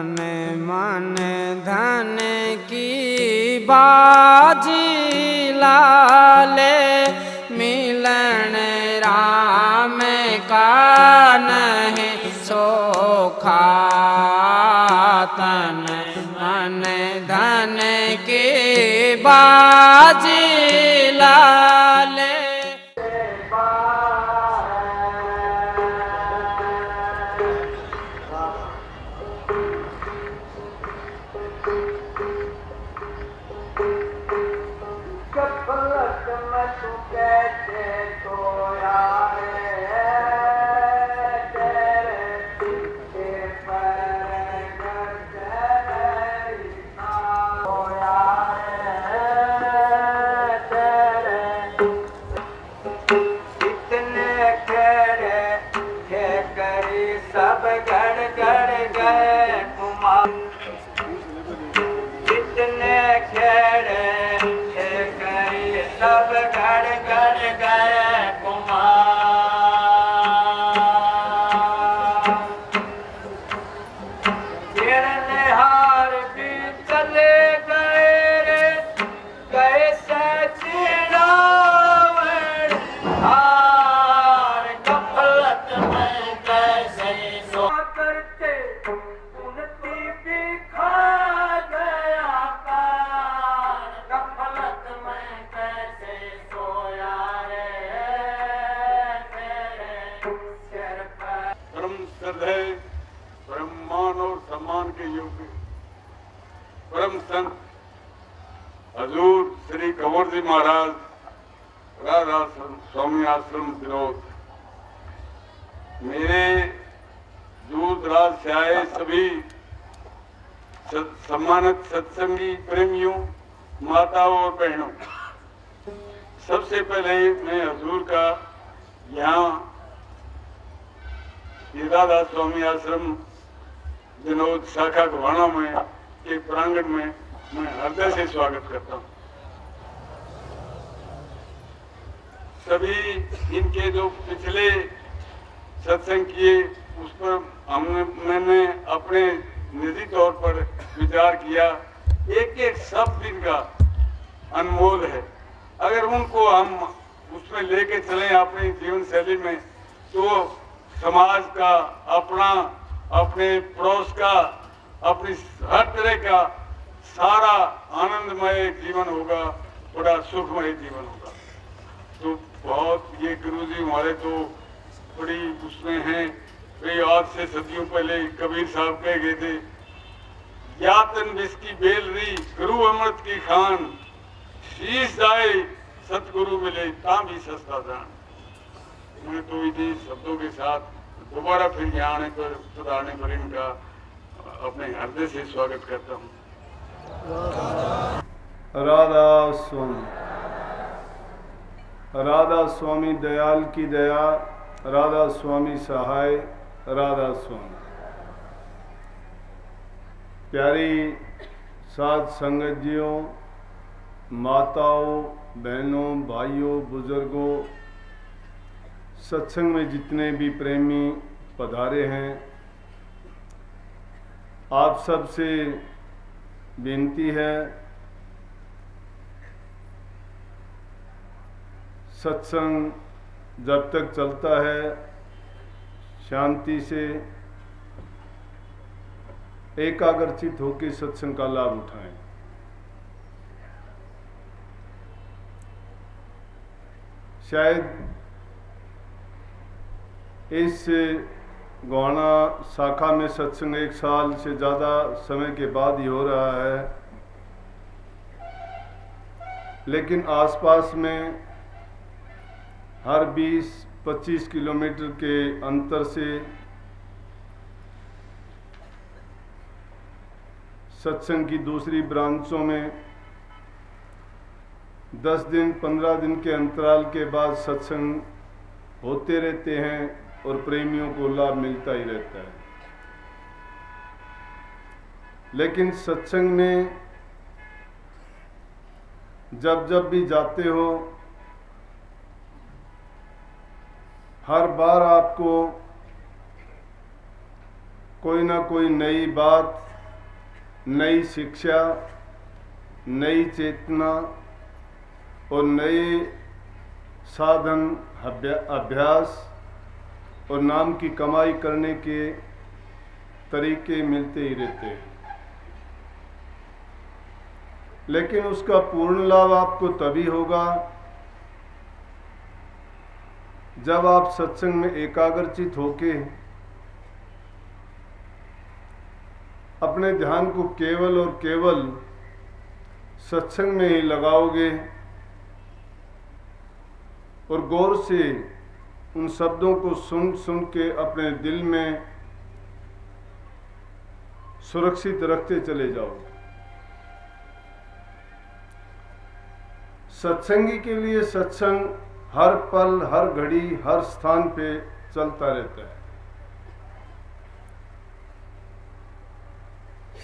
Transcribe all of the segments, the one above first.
तन मन धन की बाजी लाले मिलन राम का नहीं सोखा। तन मन धन की बाजी लाले सब गड़ गड़ गए कुमार जितने खेड़े कई सब गड़ गड़ गए कुमार। निहार भी चले गए रे कैसे चिड़ावण हार गफलत में कैसे सो करते उनकी भी खा गया कान गफलत में कैसे सोया रे तेरे सिर पर। परम श्रद्धेय परम मान और सम्मान के योग्य परम संत हजूर श्री कंवर जी महाराज राधा स्वामी आश्रम विनोद, मेरे दूर दराज से आए सभी सम्मानित सत्संगी प्रेमियों, माताओं और बहनों, सबसे पहले मैं हजूर का यहाँ राधा स्वामी आश्रम विनोद शाखा घवाना में के प्रांगण में मैं हृदय से स्वागत करता हूँ। सभी इनके जो पिछले सत्संग किए उस पर मैंने अपने निजी तौर पर विचार किया। एक एक शब्द इनका अनमोल है। अगर उनको हम उसमें लेके चलें अपनी जीवन शैली में तो समाज का, अपने पड़ोस का, अपनी हर तरह का सारा आनंदमय जीवन होगा, बड़ा सुखमय जीवन होगा। तो बहुत ये गुरुजी हमारे तो बड़ी उसमें हैं। वे आज से सदियों पहले कबीर साहब कह गए थे, यातन जिसकी बेलरी गुरु अमृत की खान, शीश जाए सतगुरु मिले ता भी सस्ता दान। मैं तो इन्हीं शब्दों के साथ दोबारा फिर यहाँ आने पर पधारने पर इनका अपने हृदय से स्वागत करता हूँ। राधा स्वामी, राधा स्वामी दयाल की दया, राधा स्वामी सहाय, राधा स्वामी। प्यारी साध संगतियों, माताओं, बहनों, भाइयों, बुजुर्गों, सत्संग में जितने भी प्रेमी पधारे हैं, आप सब से विनती है, सत्संग जब तक चलता है शांति से एकाग्रचित होकर सत्संग का लाभ उठाएं। शायद इस गोहाना शाखा में सत्संग 1 साल से ज़्यादा समय के बाद ही हो रहा है, लेकिन आसपास में हर 20-25 किलोमीटर के अंतर से सत्संग की दूसरी ब्रांचों में 10 दिन 15 दिन के अंतराल के बाद सत्संग होते रहते हैं और प्रेमियों को लाभ मिलता ही रहता है। लेकिन सत्संग में जब जब भी जाते हो, हर बार आपको कोई ना कोई नई बात नई शिक्षा, नई चेतना और नए साधन, अभ्यास और नाम की कमाई करने के तरीके मिलते ही रहते हैं। लेकिन उसका पूर्ण लाभ आपको तभी होगा जब आप सत्संग में एकाग्रचित होके अपने ध्यान को केवल और केवल सत्संग में ही लगाओगे और गौर से उन शब्दों को सुन सुन के अपने दिल में सुरक्षित रखते चले जाओगे। सत्संगी के लिए सत्संग हर पल, हर घड़ी, हर स्थान पे चलता रहता है।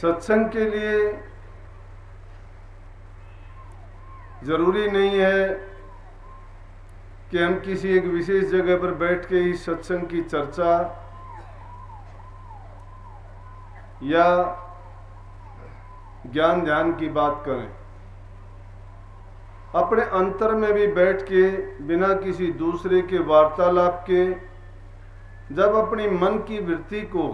सत्संग के लिए जरूरी नहीं है कि हम किसी एक विशेष जगह पर बैठ के इस सत्संग की चर्चा या ज्ञान ध्यान की बात करें। अपने अंतर में भी बैठ के बिना किसी दूसरे के वार्तालाप के जब अपनी मन की वृत्ति को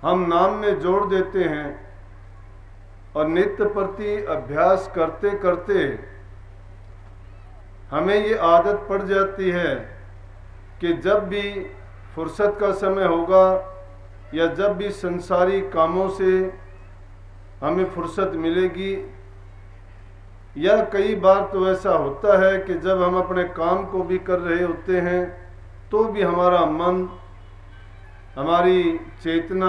हम नाम में जोड़ देते हैं और नित्य प्रति अभ्यास करते करते हमें ये आदत पड़ जाती है कि जब भी फुर्सत का समय होगा या जब भी संसारी कामों से हमें फुर्सत मिलेगी, या कई बार तो ऐसा होता है कि जब हम अपने काम को भी कर रहे होते हैं तो भी हमारा मन, हमारी चेतना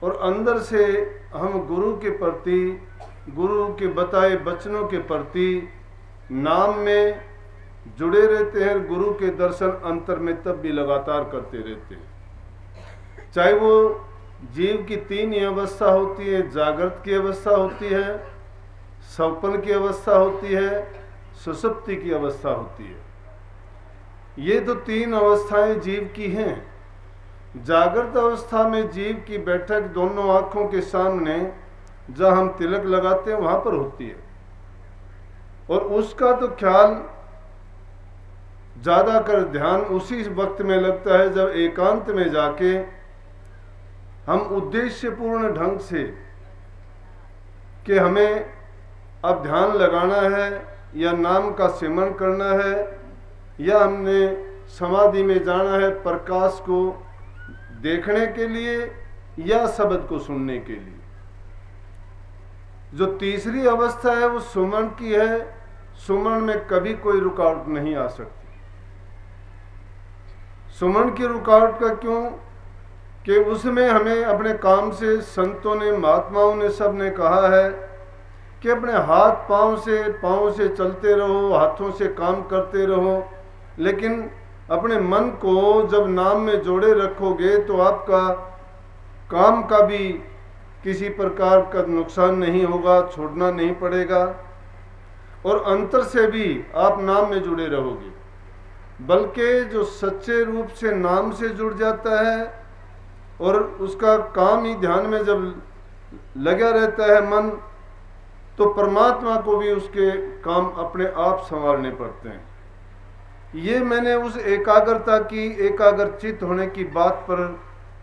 और अंदर से हम गुरु के प्रति, गुरु के बताए वचनों के प्रति नाम में जुड़े रहते हैं। गुरु के दर्शन अंतर में तब भी लगातार करते रहते हैं। चाहे वो जीव की तीन ही अवस्था होती है, जागृत की अवस्था होती है, स्वप्न की अवस्था होती है, सुषुप्ति की अवस्था होती है। ये तो तीन अवस्थाएं जीव की हैं। जागृत अवस्था में जीव की बैठक दोनों आंखों के सामने जहां हम तिलक लगाते हैं वहां पर होती है, और उसका तो ख्याल ज्यादा कर ध्यान उसी वक्त में लगता है जब एकांत में जाके हम उद्देश्यपूर्ण ढंग से कि हमें अब ध्यान लगाना है या नाम का सिमरन करना है या हमने समाधि में जाना है प्रकाश को देखने के लिए या शब्द को सुनने के लिए। जो तीसरी अवस्था है वो सुमन की है। सुमन में कभी कोई रुकावट नहीं आ सकती। सुमन की रुकावट का क्यों? कि उसमें हमें अपने काम से संतों ने, महात्माओं ने, सब ने कहा है कि अपने हाथ पाँव से चलते रहो, हाथों से काम करते रहो, लेकिन अपने मन को जब नाम में जोड़े रखोगे तो आपका काम का भी किसी प्रकार का नुकसान नहीं होगा, छोड़ना नहीं पड़ेगा, और अंतर से भी आप नाम में जुड़े रहोगे। बल्कि जो सच्चे रूप से नाम से जुड़ जाता है और उसका काम ही ध्यान में जब लगा रहता है मन, तो परमात्मा को भी उसके काम अपने आप संवारने पड़ते हैं। ये मैंने उस एकाग्रता की, एकाग्रचित होने की बात पर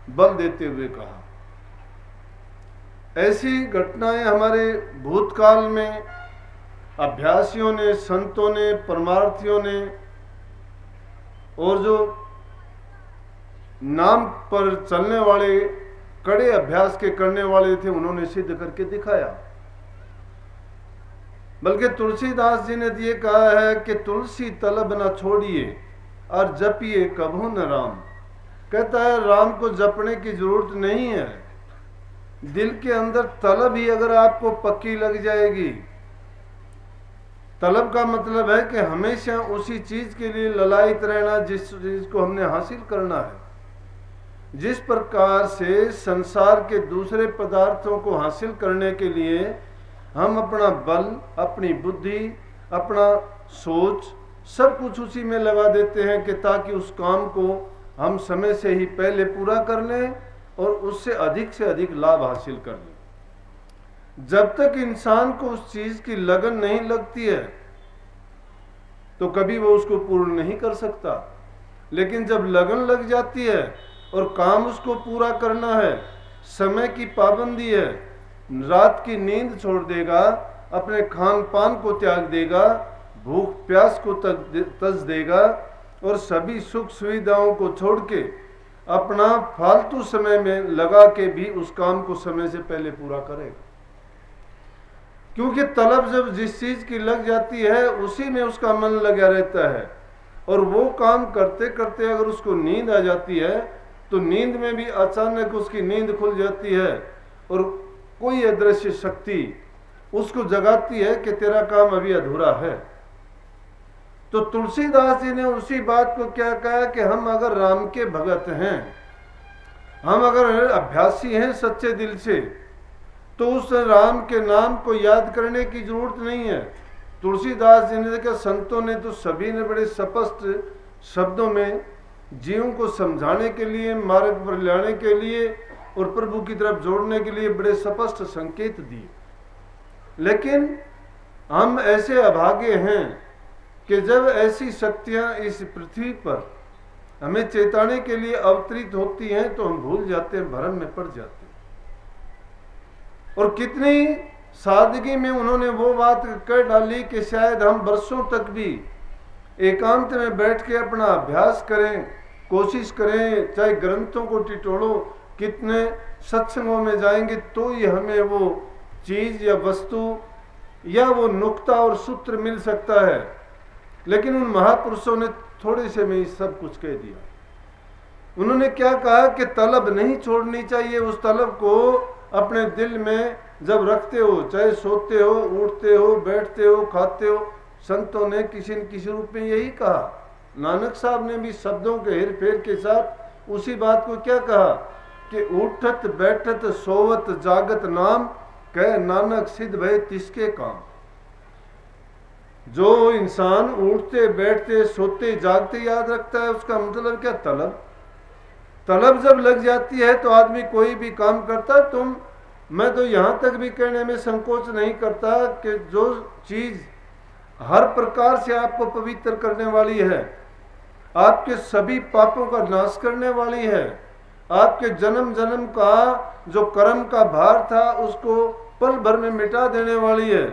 बल देते हुए कहा। ऐसी घटनाएं हमारे भूतकाल में अभ्यासियों ने, संतों ने, परमार्थियों ने और जो नाम पर चलने वाले, कड़े अभ्यास के करने वाले थे, उन्होंने सिद्ध करके दिखाया। बल्कि तुलसीदास जी ने ये कहा है कि तुलसी तलब न छोड़िए और जपिए कभू न राम। कहता है राम को जपने की जरूरत नहीं है, दिल के अंदर तलब ही अगर आपको पक्की लग जाएगी। तलब का मतलब है कि हमेशा उसी चीज के लिए ललायित रहना जिस चीज को हमने हासिल करना है। जिस प्रकार से संसार के दूसरे पदार्थों को हासिल करने के लिए हम अपना बल, अपनी बुद्धि, अपना सोच सब कुछ उसी में लगा देते हैं कि ताकि उस काम को हम समय से ही पहले पूरा कर लें और उससे अधिक लाभ हासिल कर ले। जब तक इंसान को उस चीज की लगन नहीं लगती है तो कभी वो उसको पूर्ण नहीं कर सकता। लेकिन जब लगन लग जाती है और काम उसको पूरा करना है, समय की पाबंदी है, रात की नींद छोड़ देगा, अपने खान पान को त्याग देगा, भूख प्यास को तज देगा और सभी सुख सुविधाओं को छोड़ के अपना फालतू समय में लगा के भी उस काम को समय से पहले पूरा करेगा। क्योंकि तलब जब जिस चीज की लग जाती है उसी में उसका मन लगा रहता है, और वो काम करते करते अगर उसको नींद आ जाती है तो नींद में भी अचानक उसकी नींद खुल जाती है और कोई अदृश्य शक्ति उसको जगाती है कि तेरा काम अभी अधूरा है। तो तुलसीदास जी ने उसी बात को क्या कहा कि हम अगर राम के भगत हैं, हम अगर अभ्यासी हैं सच्चे दिल से, तो उस राम के नाम को याद करने की जरूरत नहीं है। तुलसीदास जी ने देखा, संतों ने तो सभी ने बड़े स्पष्ट शब्दों में जीवों को समझाने के लिए, मार्ग पर लाने के लिए और प्रभु की तरफ जोड़ने के लिए बड़े स्पष्ट संकेत दिए। लेकिन हम ऐसे अभागे हैं कि जब ऐसी शक्तियां इस पृथ्वी पर हमें चेताने के लिए अवतरित होती हैं तो हम भूल जाते हैं, भ्रम में पड़ जाते हैं। और कितनी सादगी में उन्होंने वो बात कर डाली कि शायद हम वर्षों तक भी एकांत में बैठ के अपना अभ्यास करें, कोशिश करें, चाहे ग्रंथों को टिटोड़ो, कितने सत्संगों में जाएंगे तो ही हमें वो चीज या वस्तु या वो नुक्ता और सूत्र मिल सकता है। लेकिन उन महापुरुषों ने थोड़े से में सब कुछ कह दिया। उन्होंने क्या कहा कि तलब नहीं छोड़नी चाहिए। उस तलब को अपने दिल में जब रखते हो, चाहे सोते हो, उठते हो, बैठते हो, खाते हो, संतों ने किसी न किसी रूप में यही कहा। नानक साहब ने भी शब्दों के हेर फेर के साथ उसी बात को क्या कहा कि उठत बैठत सोवत जागत नाम, कह नानक सिद्ध भय तिसके काम। जो इंसान उठते बैठते सोते जागते याद रखता है, उसका मतलब क्या? तलब जब लग जाती है तो आदमी कोई भी काम करता। मैं तो यहां तक भी कहने में संकोच नहीं करता कि जो चीज हर प्रकार से आपको पवित्र करने वाली है, आपके सभी पापों का नाश करने वाली है, आपके जन्म जन्म का जो कर्म का भार था उसको पल भर में मिटा देने वाली है,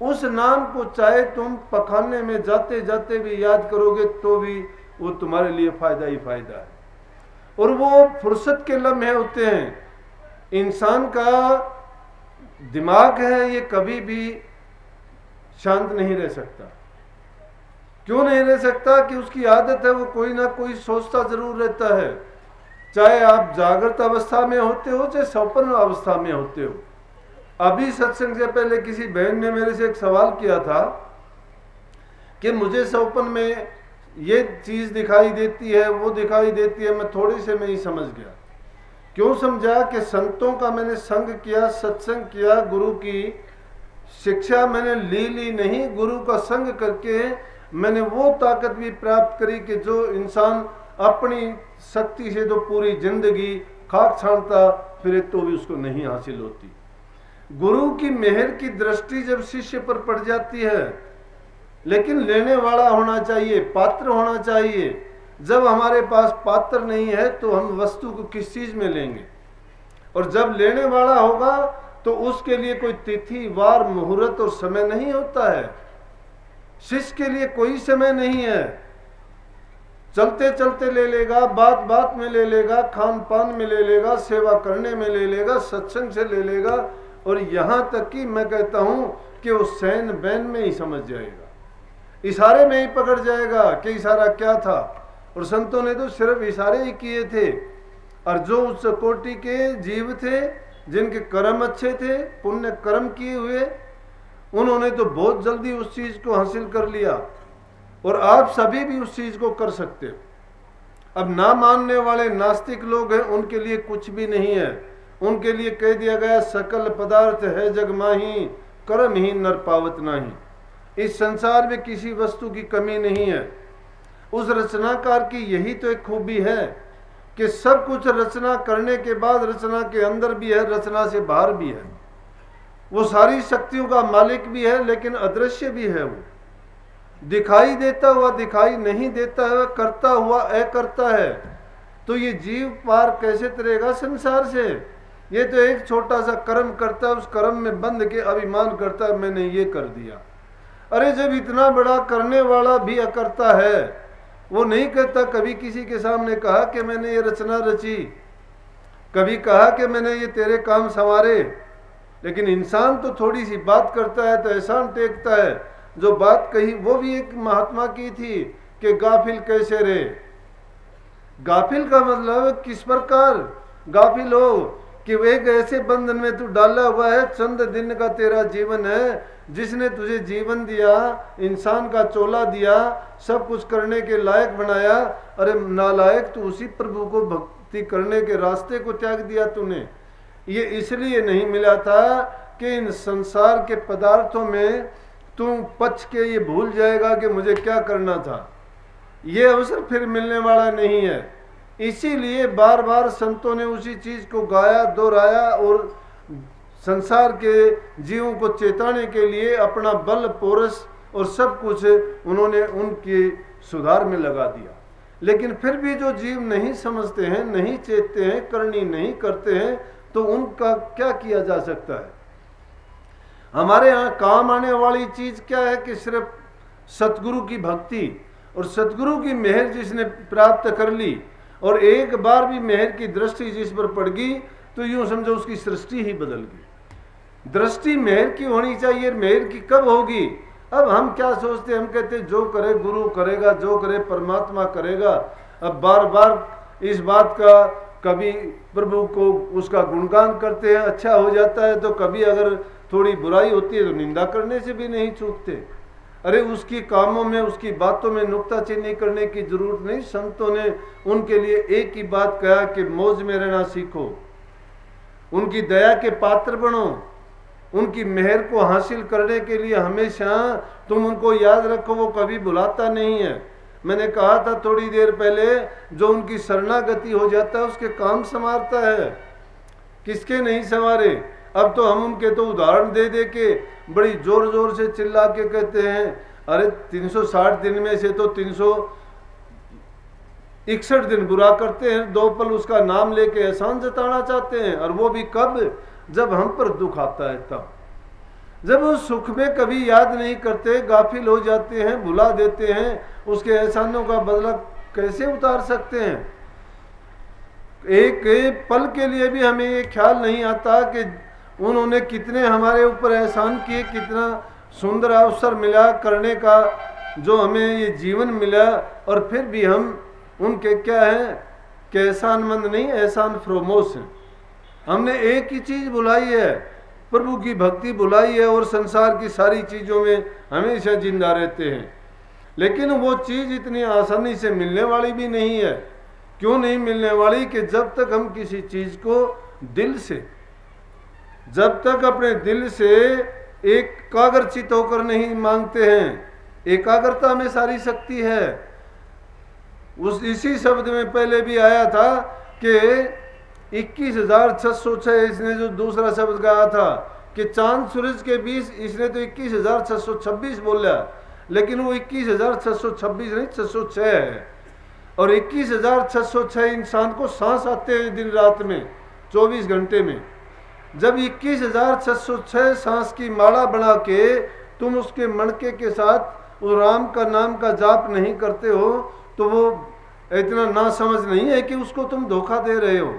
उस नाम को चाहे तुम पखाने में जाते जाते भी याद करोगे तो भी वो तुम्हारे लिए फायदा ही फायदा है। और वो फुर्सत के लम्हे होते हैं। इंसान का दिमाग है ये कभी भी शांत नहीं रह सकता। क्यों नहीं रह सकता? कि उसकी आदत है, वो कोई ना कोई सोचता जरूर रहता है। चाहे आप जागृत अवस्था में होते हो, चाहे स्वप्न अवस्था में होते हो। अभी सत्संग से पहले किसी बहन ने मेरे से एक सवाल किया था कि मुझे स्वप्न में ये चीज दिखाई देती है, वो दिखाई देती है। मैं थोड़ी से में ही समझ गया। क्यों समझा? कि संतों का मैंने संग किया, सत्संग किया, गुरु की शिक्षा मैंने ली नहीं, गुरु का संग करके मैंने वो ताकत भी प्राप्त करी कि जो इंसान अपनी शक्ति से तो पूरी जिंदगी खाक छानता फिरे तो भी उसको नहीं हासिल होती। गुरु की मेहर की दृष्टि जब शिष्य पर पड़ जाती है, लेकिन लेने वाला होना चाहिए, पात्र होना चाहिए। जब हमारे पास पात्र नहीं है तो हम वस्तु को किस चीज में लेंगे? और जब लेने वाला होगा तो उसके लिए कोई तिथि, वार, मुहूर्त और समय नहीं होता है। शिष्य के लिए कोई समय नहीं है। चलते चलते ले लेगा, बात बात में ले लेगा, खान पान में ले लेगा, सेवा करने में ले लेगा, सत्संग से ले लेगा, और यहां तक कि मैं कहता हूं कि वो सैन बैन में ही समझ जाएगा, इशारे में ही पकड़ जाएगा कि इशारा क्या था। और संतों ने तो सिर्फ इशारे ही किए थे। और जो उस कोटि के जीव थे जिनके कर्म अच्छे थे, पुण्य कर्म किए हुए, उन्होंने तो बहुत जल्दी उस चीज को हासिल कर लिया। और आप सभी भी उस चीज को कर सकते हो। अब ना मानने वाले नास्तिक लोग हैं, उनके लिए कुछ भी नहीं है। उनके लिए कह दिया गया सकल पदार्थ है जग माही, कर्म ही नर पावत नाही। इस संसार में किसी वस्तु की कमी नहीं है। उस रचनाकार की यही तो एक खूबी है कि सब कुछ रचना करने के बाद रचना के अंदर भी है, रचना से बाहर भी है। वो सारी शक्तियों का मालिक भी है, लेकिन अदृश्य भी है। वो दिखाई देता हुआ दिखाई नहीं देता है, करता हुआ अकर्ता है। तो ये जीव पार कैसे तरेगा संसार से? ये तो एक छोटा सा कर्म करता है, उस कर्म में बंध के अभिमान करता है मैंने ये कर दिया। अरे जब इतना बड़ा करने वाला भी अकर्ता है, वो नहीं कहता, कभी किसी के सामने कहा कि मैंने ये रचना रची, कभी कहा कि मैंने ये तेरे काम संवारे। लेकिन इंसान तो थोड़ी सी बात करता है तो एहसान टेकता है। जो बात कही वो भी एक महात्मा की थी कि गाफिल कैसे रे। गाफिल का मतलब किस प्रकार गाफिल हो कि वे एक ऐसे बंधन में तू डाला हुआ है, चंद दिन का तेरा जीवन है, जिसने तुझे जीवन दिया, इंसान का चोला दिया, सब कुछ करने के लायक बनाया। अरे नालायक, तू उसी प्रभु को भक्ति करने के रास्ते को त्याग दिया तूने। ये इसलिए नहीं मिला था कि इन संसार के पदार्थों में तू पच के ये भूल जाएगा कि मुझे क्या करना था। ये अवसर फिर मिलने वाला नहीं है। इसीलिए बार बार संतों ने उसी चीज को गाया, दोहराया और संसार के जीवों को चेताने के लिए अपना बल, पोरस और सब कुछ उन्होंने उनके सुधार में लगा दिया। लेकिन फिर भी जो जीव नहीं समझते हैं, नहीं चेतते हैं, करनी नहीं करते हैं, तो उनका क्या किया जा सकता है? हमारे यहाँ काम आने वाली चीज क्या है कि सिर्फ सतगुरु की भक्ति और सतगुरु की मेहर जिसने प्राप्त कर ली, और एक बार भी मेहर की दृष्टि जिस पर पड़ गई तो यूं समझो उसकी सृष्टि ही बदल गई। दृष्टि मेहर की होनी चाहिए। मेहर की कब होगी? अब हम क्या सोचते, हम कहते जो करे गुरु करेगा, जो करे परमात्मा करेगा। अब बार बार इस बात का कभी प्रभु को उसका गुणगान करते हैं, अच्छा हो जाता है, तो कभी अगर थोड़ी बुराई होती है तो निंदा करने से भी नहीं चूकते। अरे उसकी कामों में, उसकी बातों में नुक्ताचीनी करने की जरूरत नहीं। संतों ने उनके लिए एक ही बात कहा कि मौज में रहना सीखो, उनकी दया के पात्र बनो, उनकी मेहर को हासिल करने के लिए हमेशा तुम उनको याद रखो, वो कभी भुलाता नहीं है। मैंने कहा था थोड़ी देर पहले, जो उनकी शरणागति हो जाता है उसके काम संवारता है, किसके नहीं संवारे। अब तो हम उनके तो उदाहरण दे दे के बड़ी जोर जोर से चिल्ला के कहते हैं, अरे 360 दिन में से तो 361 दिन बुरा करते हैं, 2 पल उसका नाम लेके एहसान जताना चाहते हैं। और वो भी कब? जब हम पर दुख आता है तब। जब उस सुख में कभी याद नहीं करते, गाफिल हो जाते हैं, भुला देते हैं, उसके एहसानों का बदला कैसे उतार सकते हैं? एक पल के लिए भी हमें ये ख्याल नहीं आता कि उन्होंने कितने हमारे ऊपर एहसान किए, कितना सुंदर अवसर मिला करने का, जो हमें ये जीवन मिला, और फिर भी हम उनके क्या हैं कि एहसानमंद नहीं, एहसान फरोमोश हैं। हमने एक ही चीज बुलाई है, प्रभु की भक्ति बुलाई है, और संसार की सारी चीजों में हमेशा जिंदा रहते हैं। लेकिन वो चीज इतनी आसानी से मिलने वाली भी नहीं है। क्यों नहीं मिलने वाली? कि जब तक हम किसी चीज को दिल से, जब तक अपने दिल से एकाग्रचित होकर नहीं मांगते हैं। एकाग्रता में सारी शक्ति है। उस इसी शब्द में पहले भी आया था कि 21,606, इसने जो दूसरा शब्द कहा था कि चांद सूरज के बीच, इसने तो 21,626 बोला, लेकिन वो 21,626 नहीं, 606 है। और 21,606 इंसान को सांस आते हैं दिन रात में, 24 घंटे में। जब 21,606 सांस की माला बना के तुम उसके मणके के साथ उस राम का नाम का जाप नहीं करते हो, तो वो इतना ना समझ नहीं है कि उसको तुम धोखा दे रहे हो।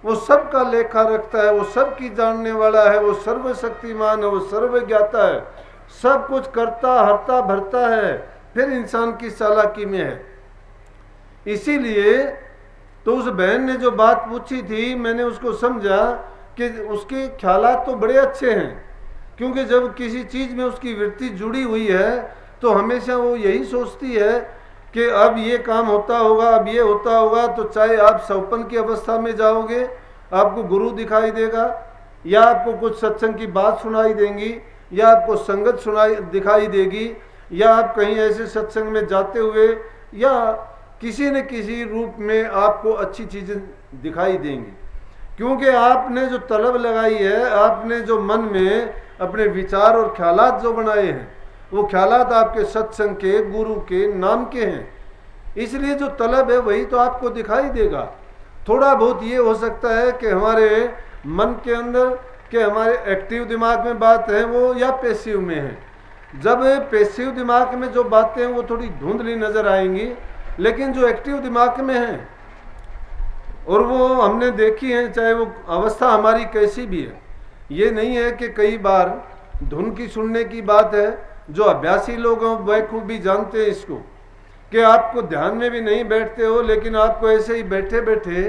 वो सब का लेखा रखता है, वो सब की जानने वाला है, वो सर्वशक्तिमान है, वो सर्वज्ञाता है, सब कुछ करता, हरता, भरता है, फिर इंसान की चालाकी में है। इसीलिए तो उस बहन ने जो बात पूछी थी, मैंने उसको समझा कि उसके ख्यालात तो बड़े अच्छे हैं, क्योंकि जब किसी चीज में उसकी वृत्ति जुड़ी हुई है तो हमेशा वो यही सोचती है कि अब ये काम होता होगा, अब ये होता होगा। तो चाहे आप सौपन की अवस्था में जाओगे, आपको गुरु दिखाई देगा, या आपको कुछ सत्संग की बात सुनाई देंगी, या आपको संगत सुनाई दिखाई देगी, या आप कहीं ऐसे सत्संग में जाते हुए, या किसी न किसी रूप में आपको अच्छी चीजें दिखाई देंगी, क्योंकि आपने जो तलब लगाई है, आपने जो मन में अपने विचार और ख्यालात जो बनाए हैं, वो ख्यालात आपके सत्संग के, गुरु के, नाम के हैं। इसलिए जो तलब है वही तो आपको दिखाई देगा। थोड़ा बहुत ये हो सकता है कि हमारे मन के अंदर के हमारे एक्टिव दिमाग में बात है वो या पैसिव में है। जब पैसिव दिमाग में जो बातें हैं वो थोड़ी धुंधली नजर आएंगी, लेकिन जो एक्टिव दिमाग में है और वो हमने देखी है, चाहे वो अवस्था हमारी कैसी भी है, ये नहीं है कि कई बार धुन की सुनने की बात है। जो अभ्यासी लोग हैं वह खूब भी जानते हैं इसको, कि आपको ध्यान में भी नहीं बैठते हो, लेकिन आपको ऐसे ही बैठे बैठे,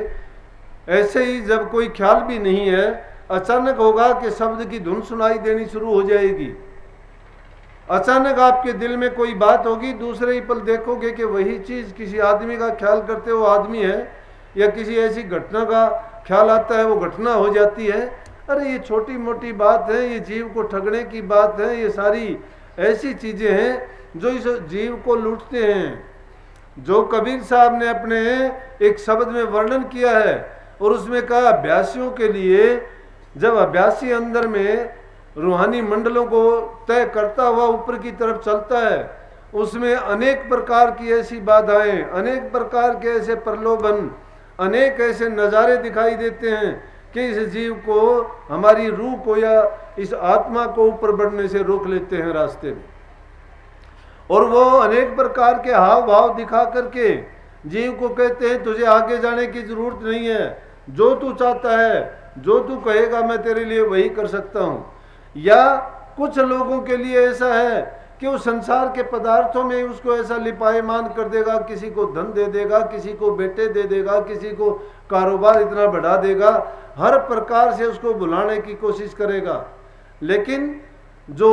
ऐसे ही जब कोई ख्याल भी नहीं है, अचानक होगा कि शब्द की धुन सुनाई देनी शुरू हो जाएगी। अचानक आपके दिल में कोई बात होगी, दूसरे ही पल देखोगे कि वही चीज किसी आदमी का ख्याल करते हो आदमी है, या किसी ऐसी घटना का ख्याल आता है वो घटना हो जाती है। अरे ये छोटी मोटी बात है, ये जीव को ठगने की बात है, ये सारी ऐसी चीजें हैं जो इस जीव को लूटते हैं। जो कबीर साहब ने अपने एक शब्द में वर्णन किया है और उसमें कहा, अभ्यासियों के लिए जब अभ्यासी अंदर में रूहानी मंडलों को तय करता हुआ ऊपर की तरफ चलता है, उसमें अनेक प्रकार की ऐसी बाधाएं, अनेक प्रकार के ऐसे प्रलोभन, अनेक ऐसे नज़ारे दिखाई देते हैं कि इस जीव को, हमारी रूह को या इस आत्मा को ऊपर बढ़ने से रोक लेते हैं रास्ते में। और वो अनेक प्रकार के हाव भाव दिखा करके जीव को कहते हैं तुझे आगे जाने की जरूरत नहीं है, जो तू चाहता है, जो तू कहेगा मैं तेरे लिए वही कर सकता हूँ। या कुछ लोगों के लिए ऐसा है कि वो संसार के पदार्थों में उसको ऐसा लिपायमान कर देगा, किसी को धन दे देगा, किसी को बेटे दे देगा, किसी को कारोबार इतना बढ़ा देगा, हर प्रकार से उसको बुलाने की कोशिश करेगा। लेकिन जो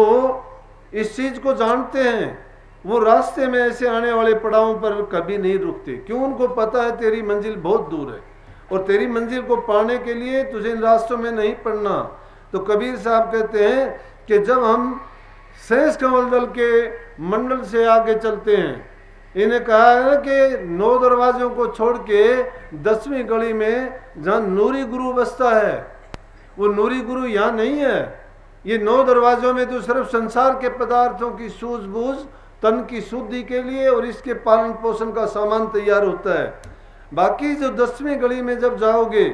इस चीज को जानते हैं वो रास्ते में ऐसे आने वाले पड़ावों पर कभी नहीं रुकते। क्यों? उनको पता है तेरी मंजिल बहुत दूर है और तेरी मंजिल को पाने के लिए तुझे इन रास्तों में नहीं पड़ना। तो कबीर साहब कहते हैं कि जब हम शेष कमल दल के मंडल से आगे चलते हैं, इन्हें कहा है कि 9 दरवाजों को छोड़ के 10वीं गली में जहाँ नूरी गुरु बसता है, वो नूरी गुरु यहाँ नहीं है। ये 9 दरवाजों में तो सिर्फ संसार के पदार्थों की सूझबूझ, तन की शुद्धि के लिए और इसके पालन पोषण का सामान तैयार होता है। बाकी जो 10वीं गली में जब जाओगे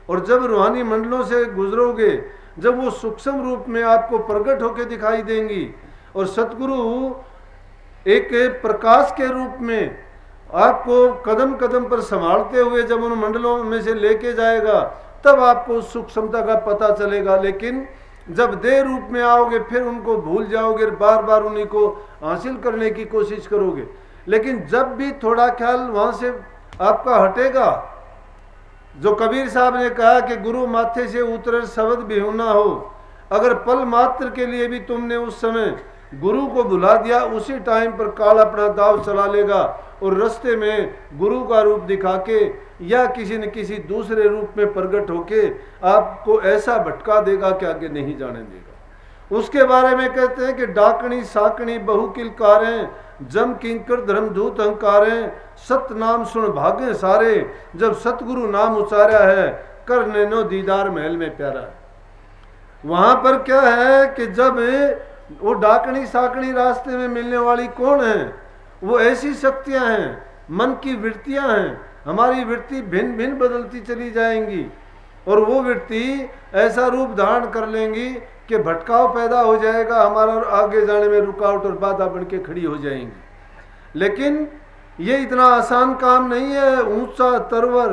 और जब रूहानी मंडलों से गुजरोगे, जब वो सूक्ष्म रूप में आपको प्रकट होकर दिखाई देंगी और सतगुरु एक प्रकाश के रूप में आपको कदम कदम पर संभालते हुए जब उन मंडलों में से लेके जाएगा, तब आपको सूक्ष्मता का पता चलेगा। लेकिन जब देह रूप में आओगे फिर उनको भूल जाओगे, बार बार उन्हीं को हासिल करने की कोशिश करोगे। लेकिन जब भी थोड़ा ख्याल वहां से आपका हटेगा, जो कबीर साहब ने कहा कि गुरु माथे से उतरे शब्द भी होना हो, अगर पल मात्र के लिए भी तुमने उस समय गुरु को बुला दिया, उसी टाइम पर काल अपना दाव चला लेगा और रास्ते में गुरु का रूप दिखा के या किसी न किसी दूसरे रूप में प्रकट होके आपको ऐसा भटका देगा कि आगे नहीं जाने देगा। उसके बारे में कहते हैं कि डाकणी साकणी बहु किलकारें, जम किंकर धर्मदूत अहंकारें, सत नाम सुन भागे सारे, जब सतगुरु नाम उचारा है कर नैनो दीदार महल में प्यारा है। वहां पर क्या है कि जब वो डाकणी साकणी रास्ते में मिलने वाली कौन है? वो ऐसी शक्तियां हैं, मन की वृत्तियां हैं, हमारी वृत्ति भिन्न भिन्न बदलती चली जाएंगी और वो वृत्ति ऐसा रूप धारण कर लेंगी कि भटकाव पैदा हो जाएगा हमारा और आगे जाने में रुकावट और बाधा बन के खड़ी हो जाएंगी। लेकिन ये इतना आसान काम नहीं है। ऊंचा तरवर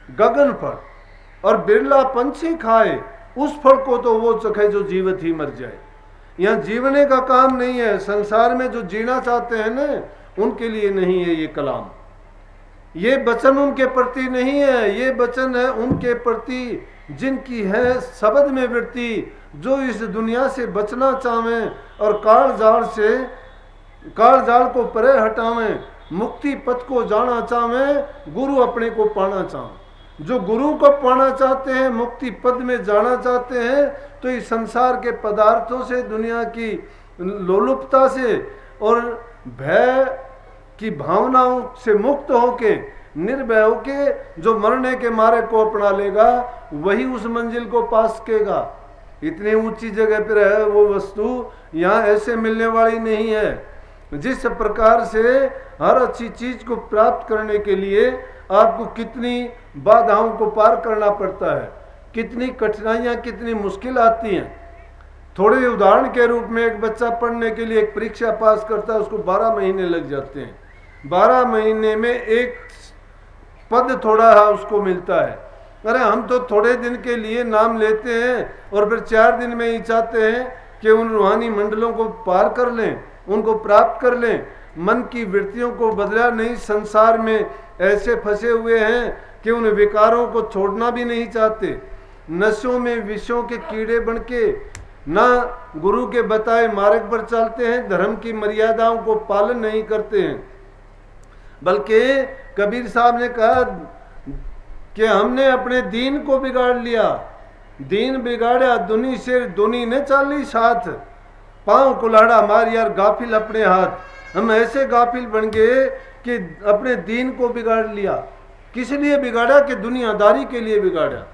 गगन पर और बिरला पंछी खाए, उस फल को तो वो चखे जो जीवित ही मर जाए। यहाँ जीवने का काम नहीं है। संसार में जो जीना चाहते हैं ना, उनके लिए नहीं है ये कलाम। ये वचन उनके प्रति नहीं है, ये वचन है उनके प्रति जिनकी है शब्द में वृत्ति, जो इस दुनिया से बचना चाहें और काल जाल को परे हटावें, मुक्ति पथ को जाना चाहें, गुरु अपने को पाना चाहें। जो गुरु को पाना चाहते हैं, मुक्ति पद में जाना चाहते हैं, तो इस संसार के पदार्थों से, दुनिया की लोलुपता से और भय कि भावनाओं से मुक्त होके, निर्भय होके जो मरने के मार्ग को अपना लेगा वही उस मंजिल को पास करेगा। इतनी ऊंची जगह पर है वो वस्तु, यहाँ ऐसे मिलने वाली नहीं है। जिस प्रकार से हर अच्छी चीज को प्राप्त करने के लिए आपको कितनी बाधाओं को पार करना पड़ता है, कितनी कठिनाइयाँ, कितनी मुश्किल आती हैं। थोड़े उदाहरण के रूप में एक बच्चा पढ़ने के लिए एक परीक्षा पास करता है, उसको 12 महीने लग जाते हैं। 12 महीने में एक पद थोड़ा उसको मिलता है। अरे हम तो थोड़े दिन के लिए नाम लेते हैं और फिर 4 दिन में ही चाहते हैं कि उन रूहानी मंडलों को पार कर लें, उनको प्राप्त कर लें। मन की वृत्तियों को बदला नहीं, संसार में ऐसे फंसे हुए हैं कि उन विकारों को छोड़ना भी नहीं चाहते। नशों में विषयों के कीड़े बनके ना गुरु के बताए मार्ग पर चलते हैं, धर्म की मर्यादाओं को पालन नहीं करते हैं। बल्कि कबीर साहब ने कहा कि हमने अपने दीन को बिगाड़ लिया। दीन बिगाड़ा दुनी से दुनी ने चाली साथ, पांव कुल्हाड़ा मार यार गाफिल अपने हाथ। हम ऐसे गाफिल बन गए कि अपने दीन को बिगाड़ लिया। किस लिए बिगाड़ा? कि दुनियादारी के लिए बिगाड़ा।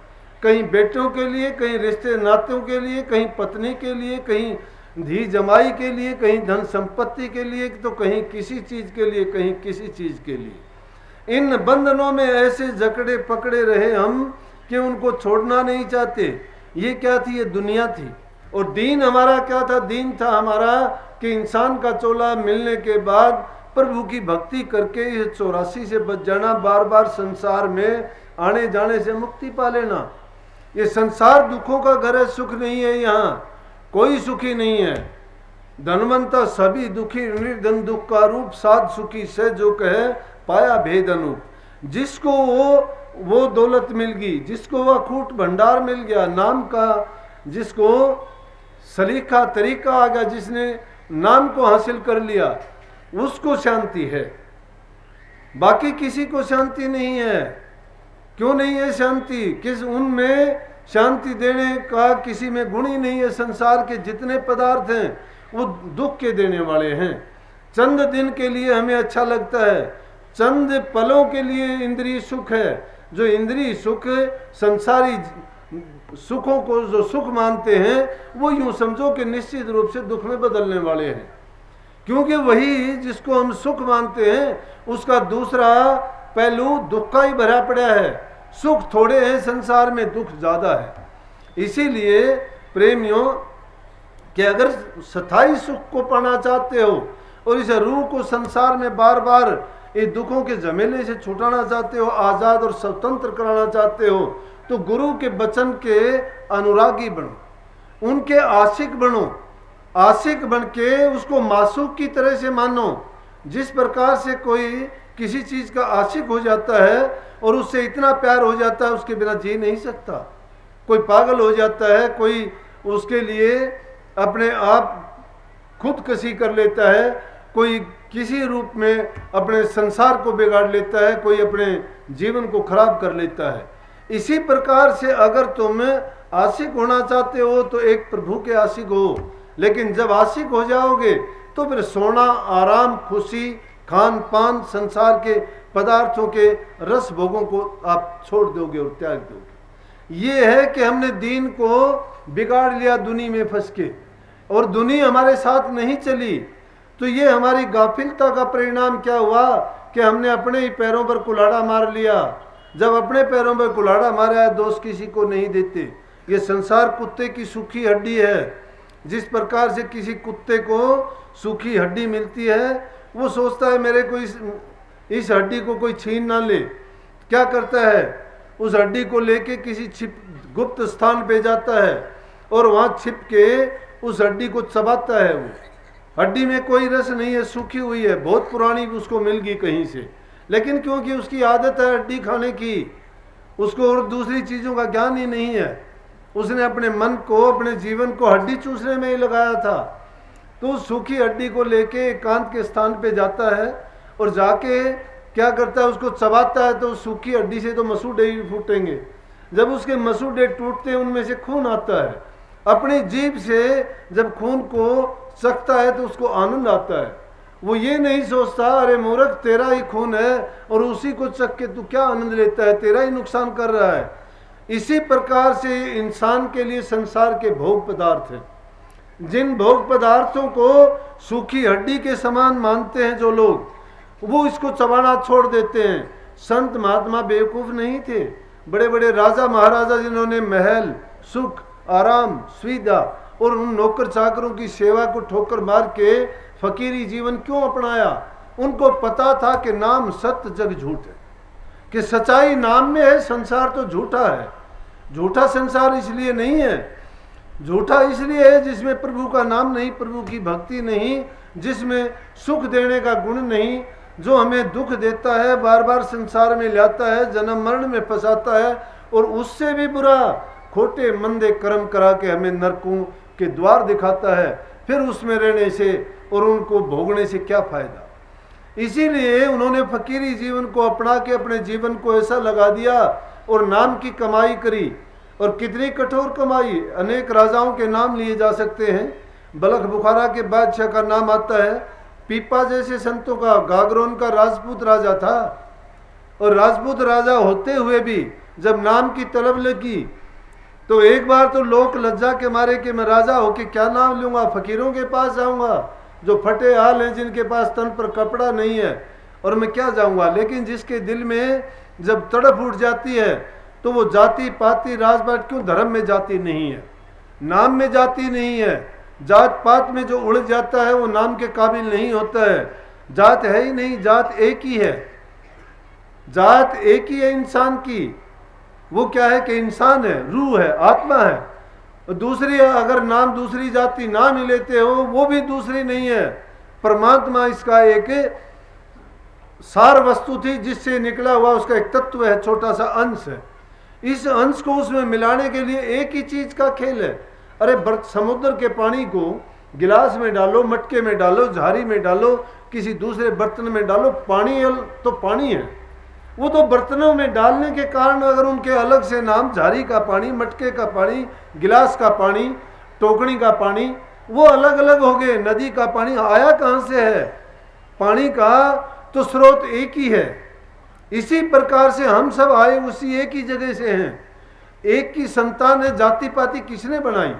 कहीं बेटों के लिए, कहीं रिश्ते नातों के लिए, कहीं पत्नी के लिए, कहीं धी जमाई के लिए, कहीं धन संपत्ति के लिए, तो कहीं किसी चीज के लिए, कहीं किसी चीज के लिए। इन बंधनों में ऐसे जकड़े पकड़े रहे हम कि उनको छोड़ना नहीं चाहते। ये क्या थी? ये दुनिया थी। और दीन हमारा क्या था? दीन था हमारा कि इंसान का चोला मिलने के बाद प्रभु की भक्ति करके इस 84 से बच जाना, बार बार संसार में आने जाने से मुक्ति पा लेना। ये संसार दुखों का घर है, सुख नहीं है। यहाँ कोई सुखी नहीं है। धनवंता सभी दुखी, निर्धन दुख का रूप, साध सुखी से जो कहे पाया भेद अनूप। जिसको वो दौलत मिल गई, जिसको वह अखूट भंडार मिल गया नाम का, जिसको सलीका तरीका आ गया, जिसने नाम को हासिल कर लिया, उसको शांति है। बाकी किसी को शांति नहीं है। क्यों नहीं है शांति? किस उनमें शांति देने का किसी में गुण ही नहीं है। संसार के जितने पदार्थ हैं वो दुख के देने वाले हैं। चंद दिन के लिए हमें अच्छा लगता है, चंद पलों के लिए इंद्रिय सुख है। जो इंद्रिय सुख संसारी सुखों को जो सुख मानते हैं वो यूं समझो कि निश्चित रूप से दुख में बदलने वाले हैं। क्योंकि वही जिसको हम सुख मानते हैं उसका दूसरा पहलू दुख का ही भरा पड़ा है। सुख थोड़े हैं संसार में, दुख ज्यादा है। इसीलिए प्रेमियों कि अगर स्थायी सुख को पाना चाहते हो और इस रूह को संसार में बार बार ये दुखों के झमेले से छुटाना चाहते हो, आजाद और स्वतंत्र कराना चाहते हो, तो गुरु के वचन के अनुरागी बनो, उनके आशिक बनो। आशिक बन के उसको मासूक की तरह से मानो। जिस प्रकार से कोई किसी चीज का आशिक हो जाता है और उससे इतना प्यार हो जाता है उसके बिना जी नहीं सकता। कोई पागल हो जाता है, कोई उसके लिए अपने आप खुदकशी कर लेता है, कोई किसी रूप में अपने संसार को बिगाड़ लेता है, कोई अपने जीवन को खराब कर लेता है। इसी प्रकार से अगर तुम आशिक होना चाहते हो तो एक प्रभु के आशिक हो। लेकिन जब आशिक हो जाओगे तो फिर सोना, आराम, खुशी, खान पान, संसार के पदार्थों के रस भोगों को आप छोड़ दोगे और त्याग दोगे। ये है कि हमने दीन को बिगाड़ लिया दुनिया में फंस के, और दुनिया हमारे साथ नहीं चली। तो ये हमारी गाफिलता का परिणाम क्या हुआ कि हमने अपने ही पैरों पर कुल्हाड़ा मार लिया। जब अपने पैरों पर कुल्हाड़ा मारा है दोष किसी को नहीं देते। ये संसार कुत्ते की सूखी हड्डी है। जिस प्रकार से किसी कुत्ते को सूखी हड्डी मिलती है, वो सोचता है मेरे को इस हड्डी को कोई छीन ना ले। क्या करता है? उस हड्डी को लेके किसी छिप गुप्त स्थान पे जाता है और वहां छिप के उस हड्डी को चबाता है। वो हड्डी में कोई रस नहीं है, सूखी हुई है, बहुत पुरानी उसको मिल गई कहीं से। लेकिन क्योंकि उसकी आदत है हड्डी खाने की, उसको और दूसरी चीजों का ज्ञान ही नहीं है, उसने अपने मन को, अपने जीवन को हड्डी चूसने में ही लगाया था। तो उस सूखी हड्डी को लेके एकांत के स्थान पे जाता है और जाके क्या करता है? उसको चबाता है। तो सूखी हड्डी से तो मसूड़े ही फूटेंगे। जब उसके मसूड़े टूटते हैं उनमें से खून आता है। अपनी जीभ से जब खून को चखता है तो उसको आनंद आता है। वो ये नहीं सोचता अरे मूर्ख तेरा ही खून है और उसी को चख के तू क्या आनंद लेता है, तेरा ही नुकसान कर रहा है। इसी प्रकार से इंसान के लिए संसार के भोग पदार्थ हैं। जिन भोग पदार्थों को सूखी हड्डी के समान मानते हैं जो लोग, वो इसको चबाना छोड़ देते हैं। संत महात्मा बेवकूफ नहीं थे। बड़े बड़े राजा महाराजा जिन्होंने महल, सुख, आराम, सुविधा और उन नौकर चाकरों की सेवा को ठोकर मार के फकीरी जीवन क्यों अपनाया? उनको पता था कि नाम सत्य जग झूठ है, कि सच्चाई नाम में है, संसार तो झूठा है। झूठा संसार इसलिए नहीं है, झूठा इसलिए है जिसमें प्रभु का नाम नहीं, प्रभु की भक्ति नहीं, जिसमें सुख देने का गुण नहीं, जो हमें दुख देता है, बार बार संसार में लाता है, जन्म मरण में फंसाता है और उससे भी बुरा खोटे मंदे कर्म करा के हमें नरकों के द्वार दिखाता है। फिर उसमें रहने से और उनको भोगने से क्या फायदा? इसीलिए उन्होंने फकीरी जीवन को अपना के अपने जीवन को ऐसा लगा दिया और नाम की कमाई करी। और कितनी कठोर कमाई! अनेक राजाओं के नाम लिए जा सकते हैं। बलख बुखारा के बादशाह का नाम आता है, पीपा जैसे संतों का। गागरोन का राजपूत राजा था और राजपूत राजा होते हुए भी जब नाम की तलब लगी तो एक बार तो लोक लज्जा के मारे कि मैं राजा होके क्या नाम लूंगा, फकीरों के पास जाऊंगा जो फटे हाल हैं, जिनके पास तन पर कपड़ा नहीं है, और मैं क्या जाऊंगा। लेकिन जिसके दिल में जब तड़प उठ जाती है तो वो जाति पाति राजपाट, क्यों धर्म में जाति नहीं है, नाम में जाति नहीं है। जात पात में जो उलझ जाता है वो नाम के काबिल नहीं होता है। जात है ही नहीं, जात एक ही है, जात एक ही है इंसान की। वो क्या है कि इंसान है, रूह है, आत्मा है। और दूसरी अगर नाम दूसरी जाति नाम ही लेते हो वो भी दूसरी नहीं है। परमात्मा इसका एक सार वस्तु थी जिससे निकला हुआ उसका एक तत्व है, छोटा सा अंश है। इस अंश को उसमें मिलाने के लिए एक ही चीज का खेल है। अरे समुद्र के पानी को गिलास में डालो, मटके में डालो, झारी में डालो, किसी दूसरे बर्तन में डालो, पानी तो पानी है। वो तो बर्तनों में डालने के कारण अगर उनके अलग से नाम, झारी का पानी, मटके का पानी, गिलास का पानी, टोकनी का पानी, वो अलग अलग हो गए। नदी का पानी आया कहाँ से है? पानी का तो स्रोत एक ही है। इसी प्रकार से हम सब आए उसी एक ही जगह से हैं, एक की संतान है। जाति पाति किसने बनाई?